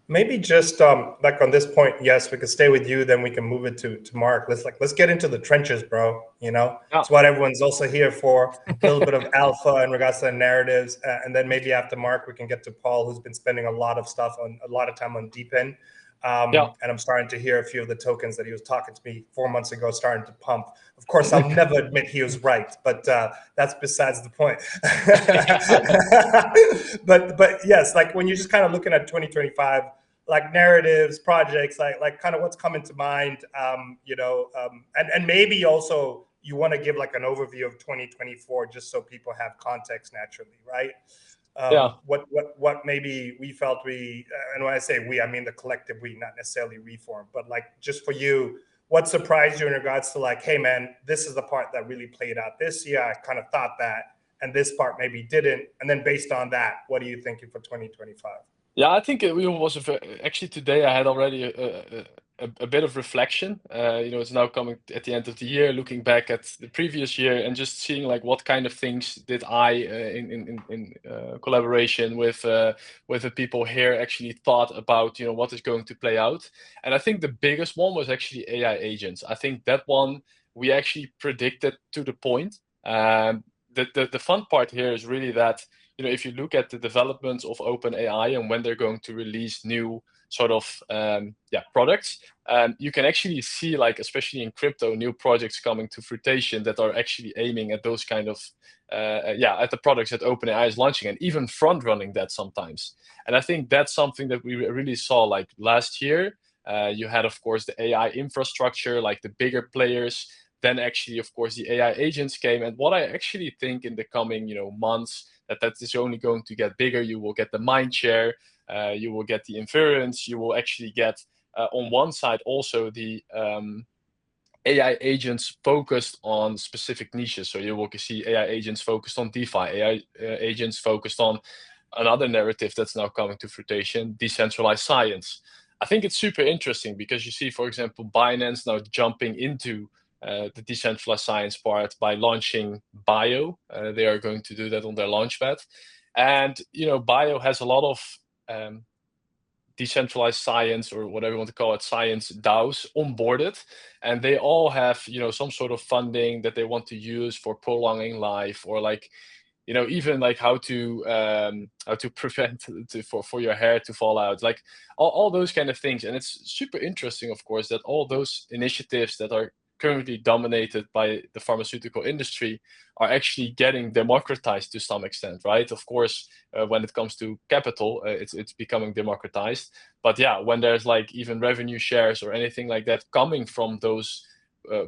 Maybe just like on this point, yes, we could stay with you, then we can move it to Mark. Let's get into the trenches, bro. It's what everyone's also here for. A little bit of alpha in regards to the narratives, and then maybe after Mark, we can get to Paul, who's been spending a lot of time on DeepIn. And I'm starting to hear a few of the tokens that he was talking to me 4 months ago starting to pump. Of course, I'll never admit he was right, but that's besides the point. but yes, when you're just kind of looking at 2025, narratives, projects, kind of what's coming to mind, and maybe also you want to give an overview of 2024 just so people have context naturally, right? What maybe we felt and when I say we, I mean the collective we, not necessarily Reform, but just for you, what surprised you in regards to hey man, this is the part that really played out this year, I kind of thought that, and this part maybe didn't, and then based on that, what are you thinking for 2025? Yeah, I think it was actually today I had already a bit of reflection. It's now coming at the end of the year, looking back at the previous year and just seeing what kind of things did I in collaboration with the people here actually thought about what is going to play out. And I think the biggest one was actually AI agents. I think that one we actually predicted to the point. The fun part here is really that if you look at the developments of OpenAI and when they're going to release new sort of products, you can actually see especially in crypto, new projects coming to fruition that are actually aiming at those kind of at the products that OpenAI is launching, and even front running that sometimes. And I think that's something that we really saw last year. You had, of course, the AI infrastructure, the bigger players. Then actually, of course, the AI agents came. And what I actually think in the coming months, that is only going to get bigger. You will get the mind share, you will get the inference, you will actually get on one side also the AI agents focused on specific niches. So you will see AI agents focused on DeFi, AI agents focused on another narrative that's now coming to fruition, decentralized science. I think it's super interesting because you see, for example, Binance now jumping into the decentralized science part by launching Bio. They are going to do that on their launchpad. And, Bio has a lot of decentralized science, or whatever you want to call it, science DAOs onboarded. And they all have, some sort of funding that they want to use for prolonging life, or even how to prevent for your hair to fall out, all those kind of things. And it's super interesting, of course, that all those initiatives that are currently dominated by the pharmaceutical industry are actually getting democratized to some extent, right? Of course, when it comes to capital, it's becoming democratized. But when there's even revenue shares or anything like that coming from those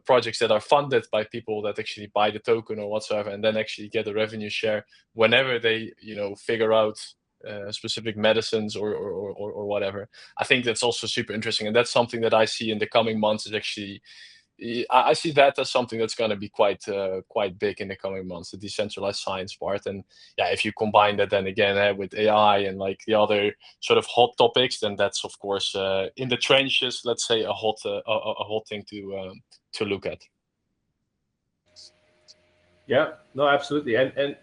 projects that are funded by people that actually buy the token or whatsoever, and then actually get a revenue share whenever they figure out specific medicines or whatever. I think that's also super interesting, and that's something that I see in the coming months is actually I see that as something that's going to be quite big in the coming months, the decentralized science part. And yeah, if you combine that then again with AI and like the other sort of hot topics, then that's of course in the trenches, let's say, a hot thing to look at. Yeah, no, absolutely. And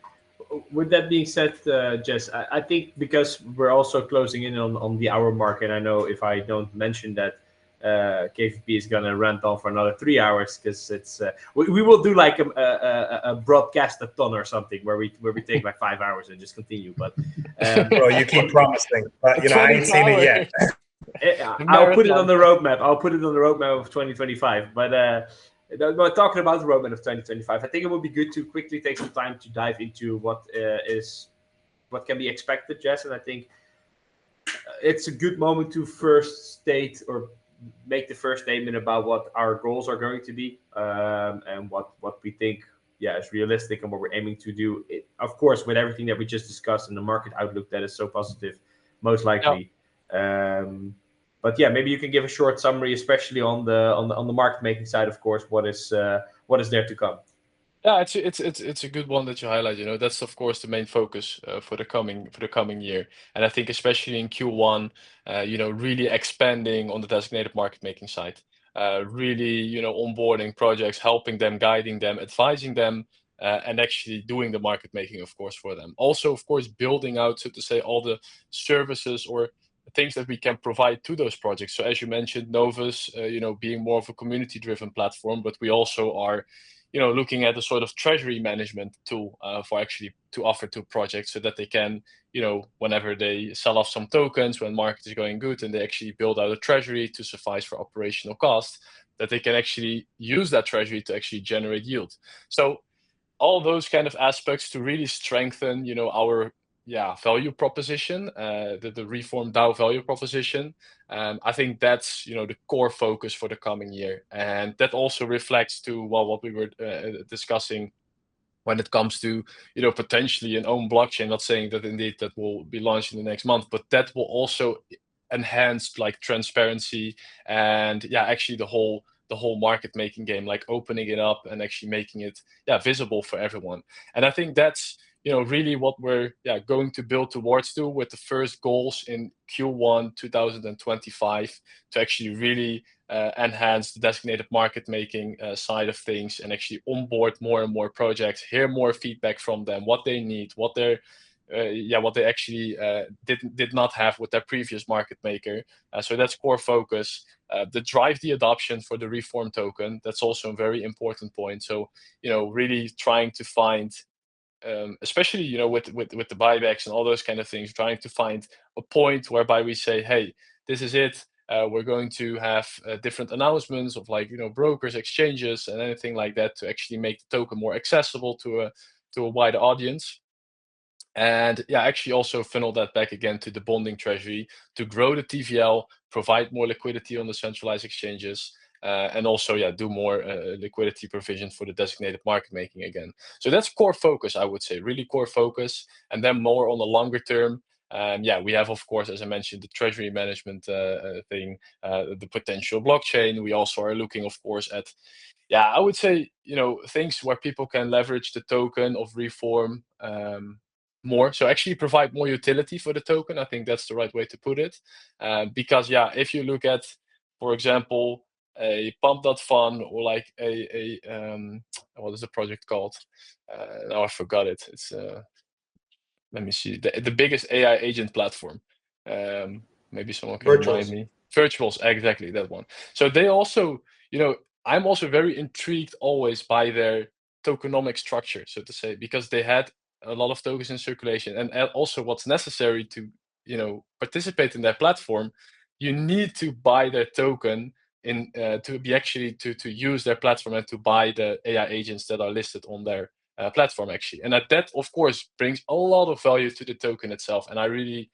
with that being said, Jess, I think because we're also closing in on the hour mark, and I know if I don't mention that, KVP is gonna rant on for another 3 hours because it's we will do like a broadcast-a-thon or something where we take like 5 hours and just continue. But Bro, you keep promising, but you know I ain't seen it yet. I'll put it on the roadmap. I'll put it on the roadmap of 2025. But talking about the roadmap of 2025, I think it would be good to quickly take some time to dive into what can be expected, Jess. And I think it's a good moment to first state or make the first statement about what our goals are going to be, and what we think is realistic and what we're aiming to do. Of course, with everything that we just discussed and the market outlook that is so positive, most likely. But yeah, maybe you can give a short summary, especially on the market making side. Of course, what is there to come? Yeah, it's a good one that you highlight. You know, that's of course the main focus for the coming year. And I think especially in Q1, you know, really expanding on the designated market making side, really, you know, onboarding projects, helping them, guiding them, advising them, and actually doing the market making, of course, for them. Also, of course, building out, so to say, all the services or things that we can provide to those projects. So as you mentioned, Novus, you know, being more of a community-driven platform, but we also are, you know, looking at a sort of treasury management tool for actually to offer to projects so that they can, you know, whenever they sell off some tokens, when market is going good and they actually build out a treasury to suffice for operational costs, that they can actually use that treasury to actually generate yield. So all those kind of aspects to really strengthen, you know, our value proposition, the Reform DAO value proposition. I think that's, you know, the core focus for the coming year, and that also reflects to what we were discussing when it comes to, you know, potentially an own blockchain. Not saying that indeed that will be launched in the next month, but that will also enhance like transparency and actually the whole market making game, like opening it up and actually making it visible for everyone. And I think that's, you know, really what we're going to build towards to, with the first goals in Q1 2025 to actually really enhance the designated market making side of things, and actually onboard more and more projects, hear more feedback from them, what they need, what they're what they actually did not have with their previous market maker. So that's core focus. The drive the adoption for the Reform token, that's also a very important point. So, you know, really trying to find, especially, you know, with the buybacks and all those kind of things, trying to find a point whereby we say, hey, this is it. We're going to have different announcements of, like, you know, brokers, exchanges, and anything like that to actually make the token more accessible to a wider audience. And actually also funnel that back again to the bonding treasury to grow the TVL, provide more liquidity on the centralized exchanges, and also do more liquidity provision for the designated market making again. So that's core focus, I would say, really core focus. And then more on the longer term, we have, of course, as I mentioned, the treasury management thing, the potential blockchain. We also are looking, of course, at I would say, you know, things where people can leverage the token of Reform more. So actually provide more utility for the token. I think that's the right way to put it. Because if you look at, for example, a pump.fun or like a what is the project called? Now I forgot it. It's let me see, the biggest AI agent platform. Maybe someone can remind me. Virtuals, exactly, that one. So they also, you know, I'm also very intrigued always by their tokenomic structure, so to say, because they had a lot of tokens in circulation, and also what's necessary to, you know, participate in their platform, you need to buy their token in to be actually to use their platform and to buy the AI agents that are listed on their platform actually. And that of course brings a lot of value to the token itself, and I really,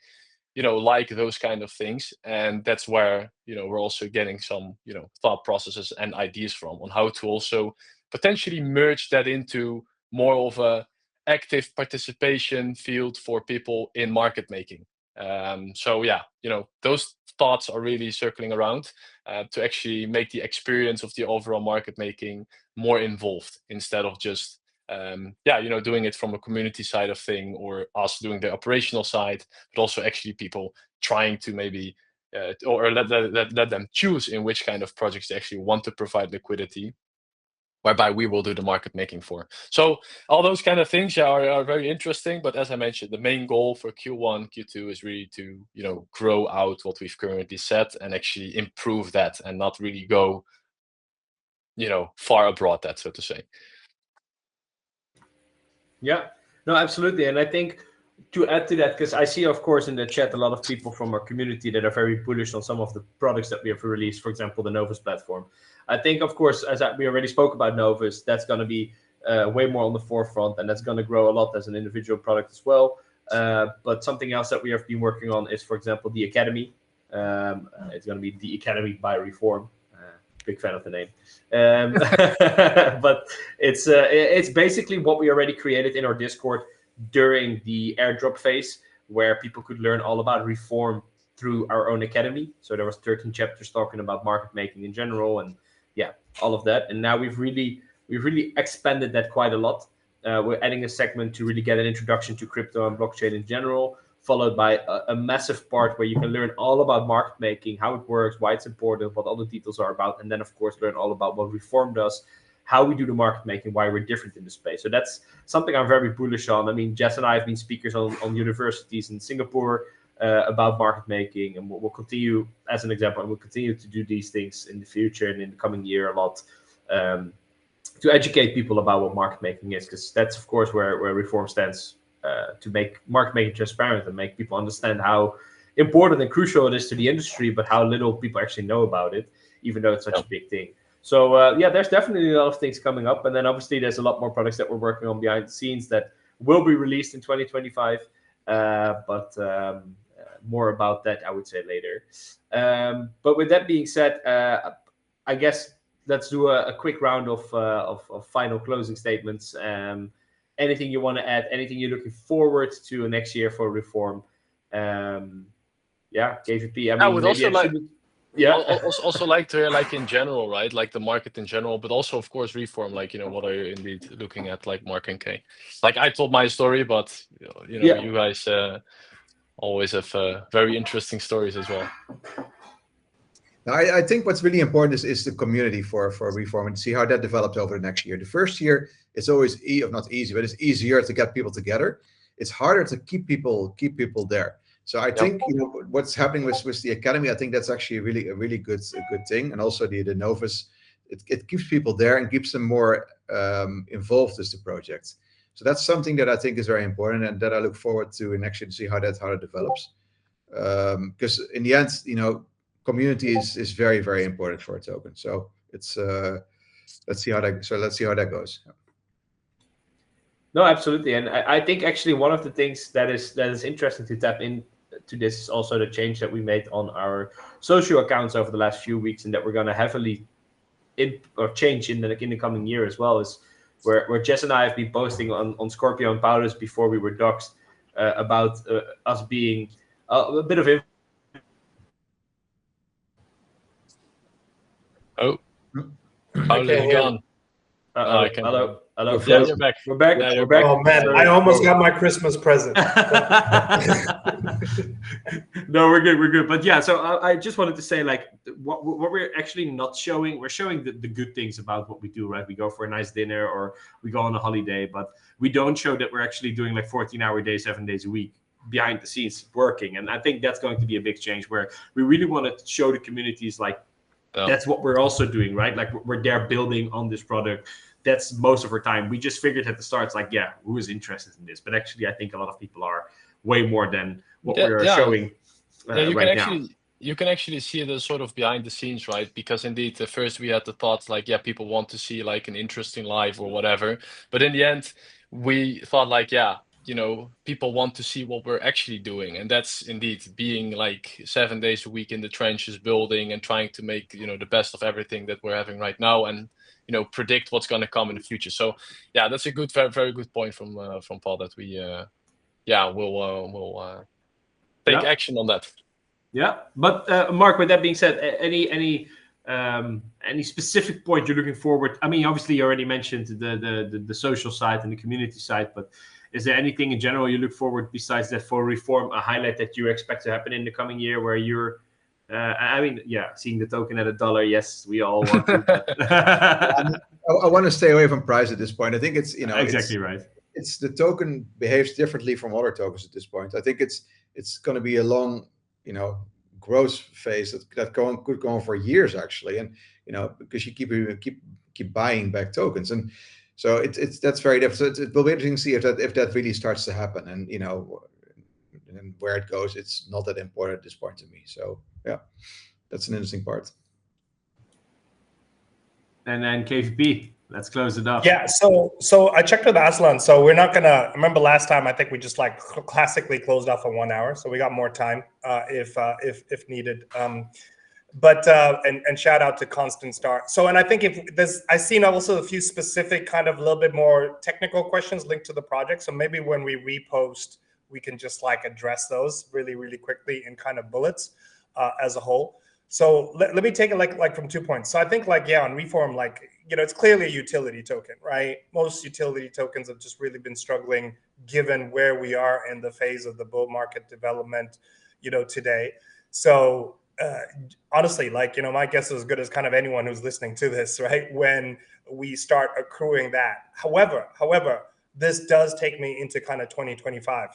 you know, like those kind of things. And that's where, you know, we're also getting some, you know, thought processes and ideas from on how to also potentially merge that into more of a active participation field for people in market making. So yeah, those thoughts are really circling around to actually make the experience of the overall market making more involved, instead of just doing it from a community side of thing, or us doing the operational side, but also actually people trying to maybe or let them choose in which kind of projects they actually want to provide liquidity, whereby we will do the market making for. So all those kind of things are very interesting. But as I mentioned, the main goal for Q1, Q2 is really to grow out what we've currently set and actually improve that, and not really go far abroad that, so to say. Yeah, no, absolutely. And I think to add to that, because I see, of course, in the chat a lot of people from our community that are very bullish on some of the products that we have released, for example, the Novus platform. I think, of course, we already spoke about Novus, that's going to be way more on the forefront, and that's going to grow a lot as an individual product as well. But something else that we have been working on is, for example, the Academy. It's going to be the Academy by Reform. Big fan of the name. But it's basically what we already created in our Discord during the airdrop phase, where people could learn all about Reform through our own academy. So there was 13 chapters talking about market making in general, and yeah, all of that. And now we've really expanded that quite a lot. We're adding a segment to really get an introduction to crypto and blockchain in general, followed by a massive part where you can learn all about market making, how it works, why it's important, what all the details are about, and then of course learn all about what Reform does, how we do the market making, why we're different in the space. So that's something I'm very bullish on. I mean, Jess and I have been speakers on universities in Singapore about market making, and we'll continue, as an example, and we'll continue to do these things in the future and in the coming year a lot, to educate people about what market making is, because that's of course where Reform stands, to make market making transparent and make people understand how important and crucial it is to the industry, but how little people actually know about it, even though it's such a big thing. So there's definitely a lot of things coming up, and then obviously there's a lot more products that we're working on behind the scenes that will be released in 2025. But more about that, I would say, later. But with that being said, I guess let's do a quick round of final closing statements. Anything you want to add? Anything you're looking forward to next year for Reform? KVP. I would also like. Also like to hear, like, in general, right? Like the market in general, but also of course Reform. Like, what are you indeed looking at, like Mark and Kay? Like I told my story, but you guys always have very interesting stories as well. Now, I think what's really important is the community for Reform, and see how that develops over the next year. The first year, it's always not easy, but it's easier to get people together. It's harder to keep people there. So I think what's happening with the academy, I think that's actually a really good thing, and also the Novus, it keeps people there and keeps them more involved with the project. So that's something that I think is very important, and that I look forward to next year to see how that develops. Because in the end, community is very, very important for a token. So it's let's see how that goes. No, absolutely, and I think actually one of the things that is interesting to tap into this is also the change that we made on our social accounts over the last few weeks, and that we're going to heavily change in the coming year as well. Is where Jess and I have been posting on Scorpio and Paulus before we were doxed about us being a bit of. Paulus is gone. Hello. Yeah, you're back. We're back. Yeah, we're back. Oh man, I almost got my Christmas present. No, we're good. But yeah, so I just wanted to say, like, what we're actually not showing, we're showing the good things about what we do, right? We go for a nice dinner or we go on a holiday, but we don't show that we're actually doing like 14-hour days, 7 days a week behind the scenes working. And I think that's going to be a big change, where we really want to show the communities, like, that's what we're also doing, right? Like, we're there building on this product. That's most of our time. We just figured at the start, it's like, who is interested in this? But actually, I think a lot of people are way more than what we're showing right now. You can actually see the sort of behind the scenes, right? Because indeed, at first we had the thoughts like, people want to see like an interesting live or whatever. But in the end, we thought like, people want to see what we're actually doing. And that's indeed being like 7 days a week in the trenches, building and trying to make, the best of everything that we're having right now, and, predict what's going to come in the future. So that's a very, very good point from Paul, that we, we'll take action on that. Yeah, but Mark, with that being said, any specific point you're looking forward? I mean, obviously you already mentioned the social side and the community side, but is there anything in general you look forward besides that for Reform, a highlight that you expect to happen in the coming year where you're I mean, yeah, seeing the token at $1, yes, we all want to. But I want to stay away from price at this point. I think it's, you know, exactly right. It's the token behaves differently from other tokens at this point. I think it's going to be a long, you know, growth phase that could go on for years actually, and you know, because you keep buying back tokens, and so that's very different. So it will be interesting to see if that really starts to happen, and you know, and where it goes. It's not that important at this point to me. So yeah, that's an interesting part. And then KVP, let's close it up. Yeah, so I checked with Aslan. So we're not gonna. I remember last time I think we just like classically closed off in 1 hour. So we got more time if needed. But shout out to Constant Star. So, and I think if there's, I've seen also a few specific kind of a little bit more technical questions linked to the project. So maybe when we repost, we can just like address those really, really quickly in kind of bullets as a whole. So let me take it like from 2 points. So I think like, yeah, on Reform, like, you know, it's clearly a utility token, right? Most utility tokens have just really been struggling given where we are in the phase of the bull market development, you know, today. So honestly, like, you know, my guess is as good as kind of anyone who's listening to this, right? When we start accruing that. However, this does take me into kind of 2025.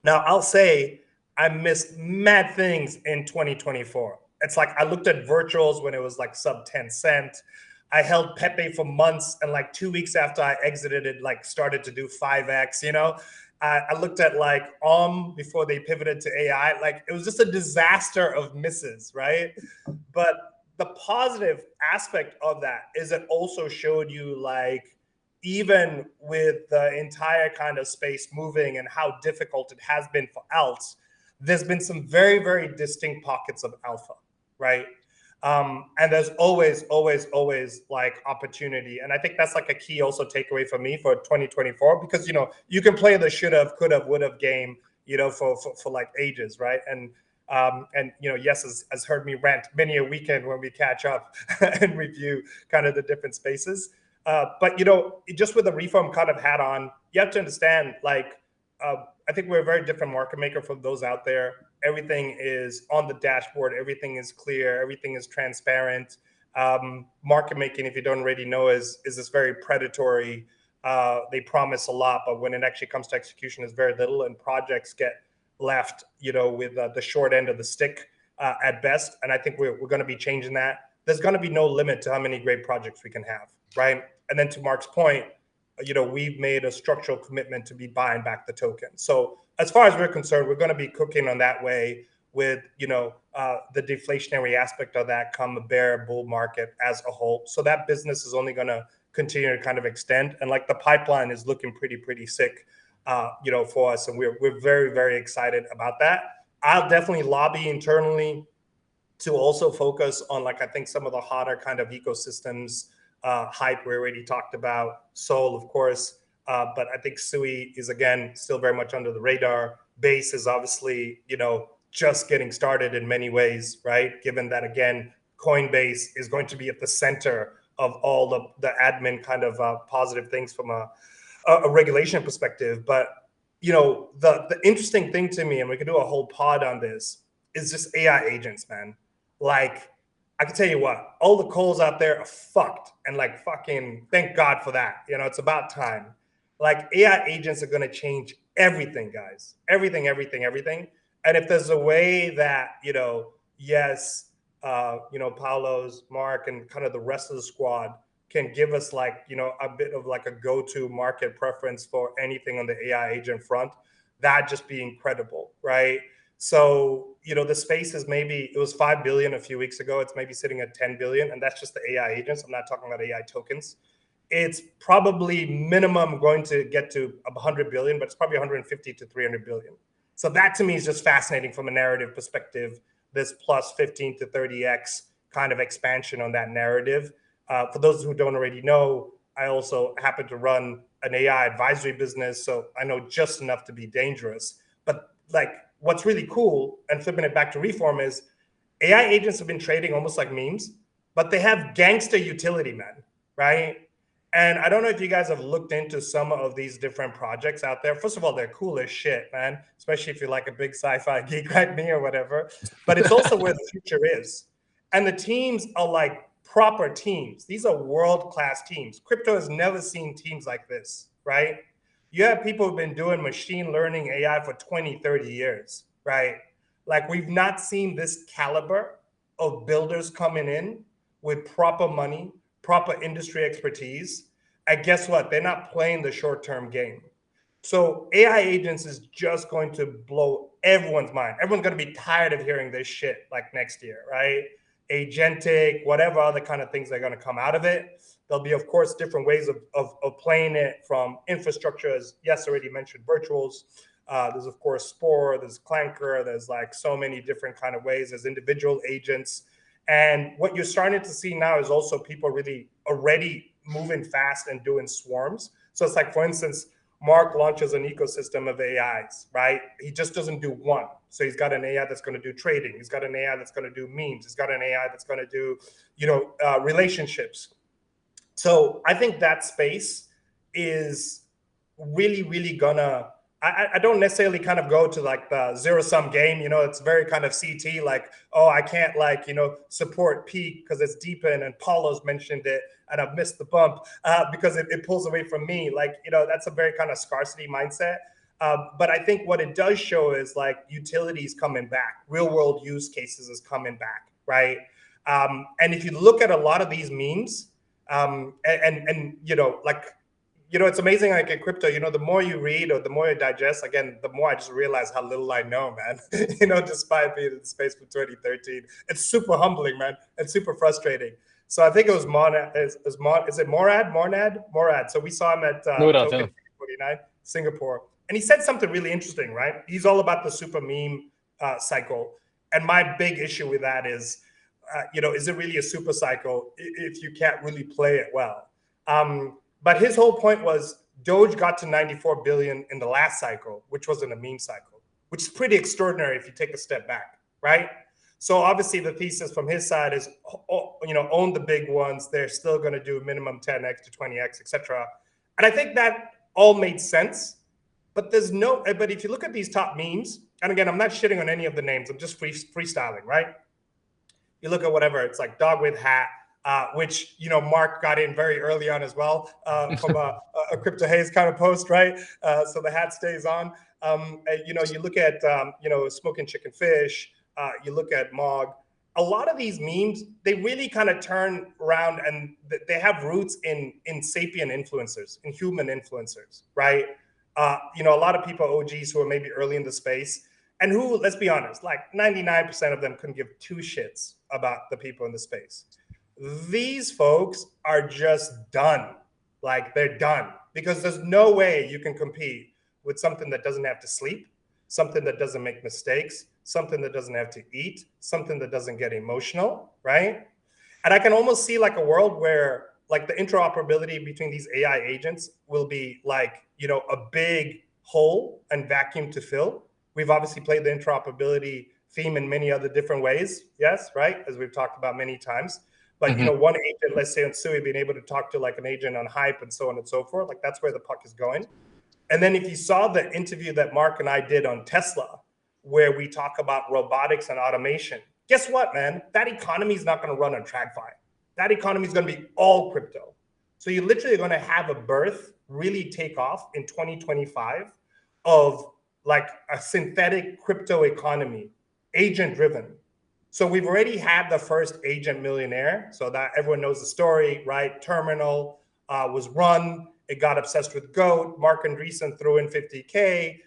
Now, I'll say I missed mad things in 2024. It's like I looked at virtuals when it was like sub 10 cent. I held Pepe for months, and like 2 weeks after I exited, it like started to do 5x, you know? I looked at like before they pivoted to AI. Like it was just a disaster of misses, right? But the positive aspect of that is it also showed you like, even with the entire kind of space moving and how difficult it has been for alts, there's been some very, very distinct pockets of alpha, right? And there's always like opportunity. And I think that's like a key also takeaway for me for 2024, because, you know, you can play the should have, could have, would have game, you know, for like ages, right? And you know, Yes has heard me rant many a weekend when we catch up and review kind of the different spaces. But, you know, just with the Reform kind of hat on, you have to understand, like, I think we're a very different market maker for those out there. Everything is on the dashboard. Everything is clear. Everything is transparent. Market making, if you don't already know, is this very predatory. They promise a lot, but when it actually comes to execution, is very little, and projects get left, you know, with the short end of the stick at best. And I think we're going to be changing that. There's going to be no limit to how many great projects we can have, right? And then to Mark's point, you know, we've made a structural commitment to be buying back the token. So as far as we're concerned, we're going to be cooking on that way with, you know, the deflationary aspect of that come a bear bull market as a whole. So that business is only going to continue to kind of extend. And like the pipeline is looking pretty sick, you know, for us. And we're very, very excited about that. I'll definitely lobby internally to also focus on, like, I think some of the hotter kind of ecosystems. Hype, we already talked about. Sol, of course, but I think Sui is, again, still very much under the radar. Base is obviously, you know, just getting started in many ways, right? Given that, again, Coinbase is going to be at the center of all the admin kind of positive things from a regulation perspective. But, you know, the interesting thing to me, and we could do a whole pod on this, is just AI agents, man. Like, I can tell you what, all the calls out there are fucked, and like fucking thank God for that. You know, it's about time. Like AI agents are going to change everything, guys. Everything. And if there's a way that, you know, Yes, you know, Paulo's, Mark, and kind of the rest of the squad can give us like, you know, a bit of like a go-to market preference for anything on the AI agent front, that'd just be incredible, right? So, you know, the space is maybe, it was 5 billion a few weeks ago. It's maybe sitting at 10 billion. And that's just the AI agents. I'm not talking about AI tokens. It's probably minimum going to get to 100 billion, but it's probably 150 to 300 billion. So that to me is just fascinating from a narrative perspective, this plus 15 to 30x kind of expansion on that narrative. For those who don't already know, I also happen to run an AI advisory business. So I know just enough to be dangerous. But like, what's really cool, and flipping it back to Reform, is AI agents have been trading almost like memes, but they have gangster utility, man, right? And I don't know if you guys have looked into some of these different projects out there. First of all, they're cool as shit, man, especially if you're like a big sci-fi geek like me or whatever. But it's also where the future is. And the teams are like proper teams. These are world-class teams. Crypto has never seen teams like this, right? You have people who've been doing machine learning AI for 20, 30 years, right? Like, we've not seen this caliber of builders coming in with proper money, proper industry expertise. And guess what? They're not playing the short-term game. So AI agents is just going to blow everyone's mind. Everyone's going to be tired of hearing this shit like next year, right? Agentic, whatever other kind of things are going to come out of it. There'll be, of course, different ways of playing it, from infrastructure, as Yes already mentioned, virtuals. There's, of course, Spore, there's Clanker, there's like so many different kind of ways. There's individual agents. And what you're starting to see now is also people really already moving fast and doing swarms. So it's like, for instance, Mark launches an ecosystem of AIs, right? He just doesn't do one. So he's got an AI that's going to do trading. He's got an AI that's going to do memes. He's got an AI that's going to do, relationships. So I think that space is really, really gonna, I don't necessarily kind of go to like the zero-sum game, it's very kind of CT, like, oh, I can't support peak because it's deepened, and Paulo's mentioned it and I've missed the bump because it pulls away from me. Like, that's a very kind of scarcity mindset. But I think what it does show is like utilities coming back, real world use cases is coming back, right? And if you look at a lot of these memes, it's amazing, like in crypto, the more you read or the more you digest, again, the more I just realize how little I know, man. Despite being in the space for 2013, it's super humbling, man. It's super frustrating. So I think it was Morad. So we saw him at Token 49, Singapore. And he said something really interesting, right? He's all about the super meme cycle. And my big issue with that is, is it really a super cycle if you can't really play it well? But his whole point was Doge got to 94 billion in the last cycle, which wasn't a meme cycle, which is pretty extraordinary if you take a step back, right? So obviously the thesis from his side is, own the big ones. They're still going to do minimum 10x to 20x, etc. And I think that all made sense. But but if you look at these top memes, and again, I'm not shitting on any of the names. I'm just freestyling, right? You look at whatever, it's like dog with hat, which, Mark got in very early on as well from a Crypto Haze kind of post, right? So the hat stays on. You look at, smoking chicken fish, you look at Mog. A lot of these memes, they really kind of turn around and they have roots in sapient influencers, in human influencers, right? A lot of people, OGs who are maybe early in the space, and who, let's be honest, like 99% of them couldn't give two shits about the people in the space. These folks are just done. Like, they're done, because there's no way you can compete with something that doesn't have to sleep, something that doesn't make mistakes, something that doesn't have to eat, something that doesn't get emotional, right? And I can almost see like a world where like the interoperability between these AI agents will be like, a big hole and vacuum to fill. We've obviously played the interoperability theme in many other different ways. Yes, right? As we've talked about many times. But, one agent, let's say on Sui, being able to talk to like an agent on Hype and so on and so forth, like that's where the puck is going. And then if you saw the interview that Mark and I did on Tesla, where we talk about robotics and automation, guess what, man? That economy is not going to run on TradFi. That economy is going to be all crypto. So you're literally going to have a birth really take off in 2025 of like a synthetic crypto economy, agent driven. So we've already had the first agent millionaire. So that everyone knows the story, right? Terminal was run. It got obsessed with GOAT. Mark Andreessen threw in 50K.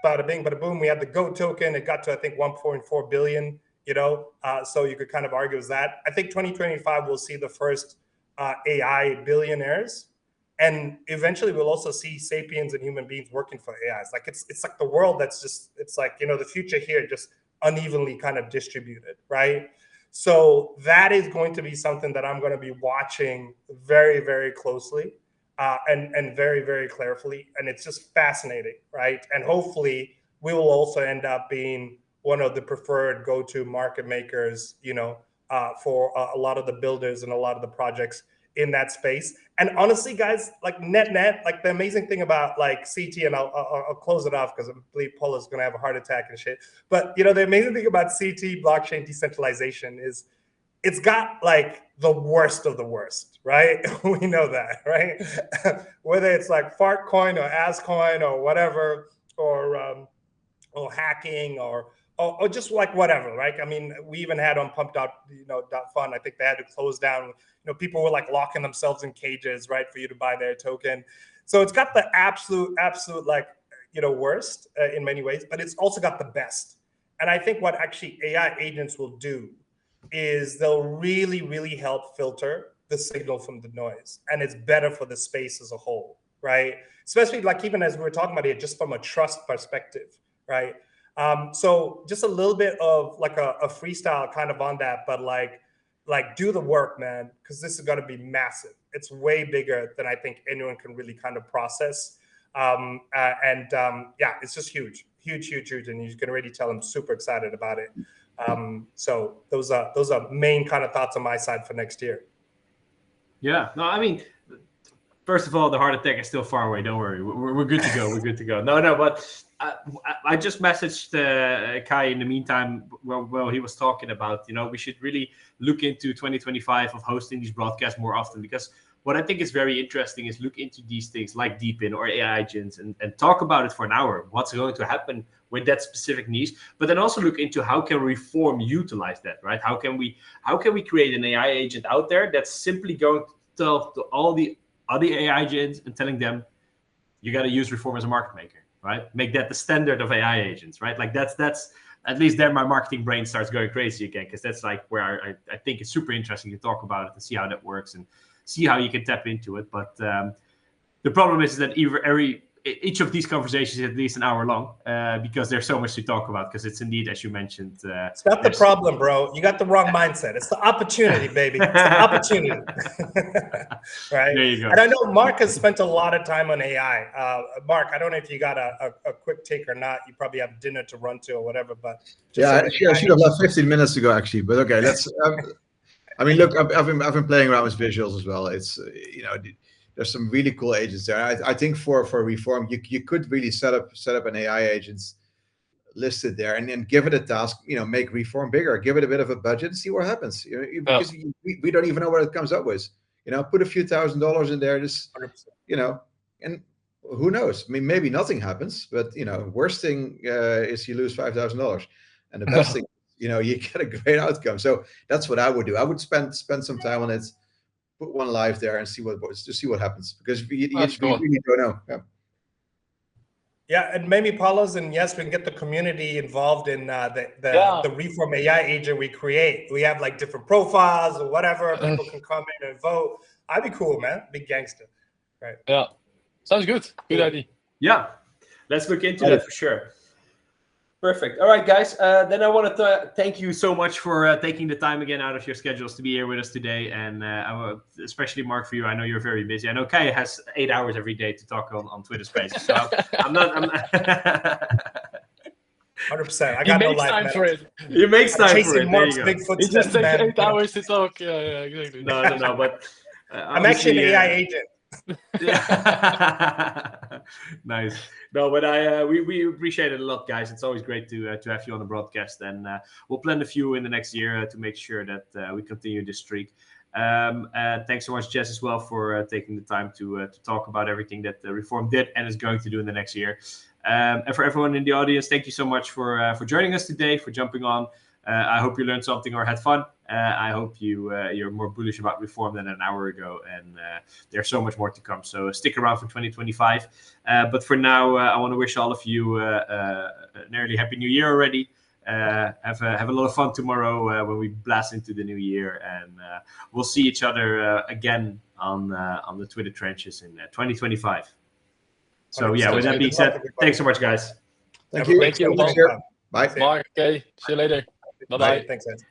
Bada bing, bada boom. We had the GOAT token. It got to, I think, 1.4 billion, so you could kind of argue with that. I think 2025 we'll see the first AI billionaires. And eventually we'll also see sapiens and human beings working for AIs. Like it's like the world that's just, it's like, the future here just unevenly kind of distributed, right? So that is going to be something that I'm going to be watching very, very closely and very, very carefully. And it's just fascinating, right? And hopefully we will also end up being one of the preferred go-to market makers, for a lot of the builders and a lot of the projects in that space. And honestly, guys, like net, like the amazing thing about like CT, and I'll close it off because I believe Paul is going to have a heart attack and shit. But the amazing thing about CT blockchain decentralization is it's got like the worst of the worst, right? We know that, right? Whether it's like fart coin or ass coin or whatever, or hacking or just like whatever, right? I mean, we even had on pump.fun, I think they had to close down. People were like locking themselves in cages, right, for you to buy their token. So it's got the absolute like, worst in many ways, but it's also got the best. And I think what actually AI agents will do is they'll really, really help filter the signal from the noise. And it's better for the space as a whole, right? Especially like even as we were talking about it, just from a trust perspective, right? So just a little bit of like a freestyle kind of on that, but like do the work, man, because this is going to be massive. It's way bigger than I think anyone can really kind of process. Yeah, it's just huge. And you can already tell I'm super excited about it. So those are main kind of thoughts on my side for next year. Yeah, no, I mean, first of all, the heart attack is still far away. Don't worry, we're good to go. We're good to go. No, but I just messaged Kai in the meantime while he was talking about, we should really look into 2025 of hosting these broadcasts more often, because what I think is very interesting is look into these things like Deepin or AI agents and talk about it for an hour. What's going to happen with that specific niche, but then also look into how can Reform utilize that, right? How can we create an AI agent out there that's simply going to tell to all the other AI agents and telling them, you got to use Reform as a market maker, right? Make that the standard of AI agents, right? Like that's at least there my marketing brain starts going crazy again, because that's like where I think it's super interesting to talk about it and see how that works and see how you can tap into it. But the problem is that each of these conversations is at least an hour long, because there's so much to talk about, because it's indeed, as you mentioned, it's not the problem, bro. You got the wrong mindset. It's the opportunity, baby. It's the opportunity. Right? There you go. And I know Mark has spent a lot of time on AI. Mark, I don't know if you got a quick take or not. You probably have dinner to run to or whatever, but yeah, I should have left 15 minutes ago actually, but okay, let's I mean, look, I've been playing around with visuals as well. It's there's some really cool agents there. I think for Reform, you could really set up an AI agent listed there, and then give it a task. Make Reform bigger. Give it a bit of a budget and see what happens. Because we don't even know what it comes up with. Put a few $1,000s in there. Just 100%. And who knows? I mean, maybe nothing happens, but worst thing is you lose $5,000, and the best thing, you get a great outcome. So that's what I would do. I would spend some time on it. Put one live there and see what happens, because you really don't know. Yeah, and maybe Paula's, and yes, we can get the community involved in the Reform AI agent we create. We have like different profiles or whatever. People can come in and vote. I'd be cool, man. Big gangster, right? Yeah, sounds good. Good idea. Yeah, let's look into that for sure. Perfect. All right, guys. Then I want to thank you so much for taking the time again out of your schedules to be here with us today. And especially Mark, for you, I know you're very busy. I know Kai has 8 hours every day to talk on Twitter Spaces. So I'm not. 100%. I got no life, time man. for it. He makes time for it. There you go. Bigfoot It just takes man. 8 hours to talk. Yeah, exactly. No. But I'm actually an AI agent. Yeah. Nice. No, but we appreciate it a lot, guys. It's always great to have you on the broadcast, and we'll plan a few in the next year to make sure that we continue this streak. Thanks so much, Jess, as well, for taking the time to talk about everything that Reform did and is going to do in the next year. And for everyone in the audience, thank you so much for joining us today, for jumping on. I hope you learned something or had fun. I hope you're more bullish about Reform than an hour ago, and there's so much more to come. So stick around for 2025. But for now, I want to wish all of you an early Happy New Year already. Have a lot of fun tomorrow when we blast into the new year, and we'll see each other again on the Twitter trenches in 2025. So yeah, with that being said, thanks so much, guys. Thank you. Thank you. Bye. Mark, okay. See you later. Bye-bye. Thanks, guys.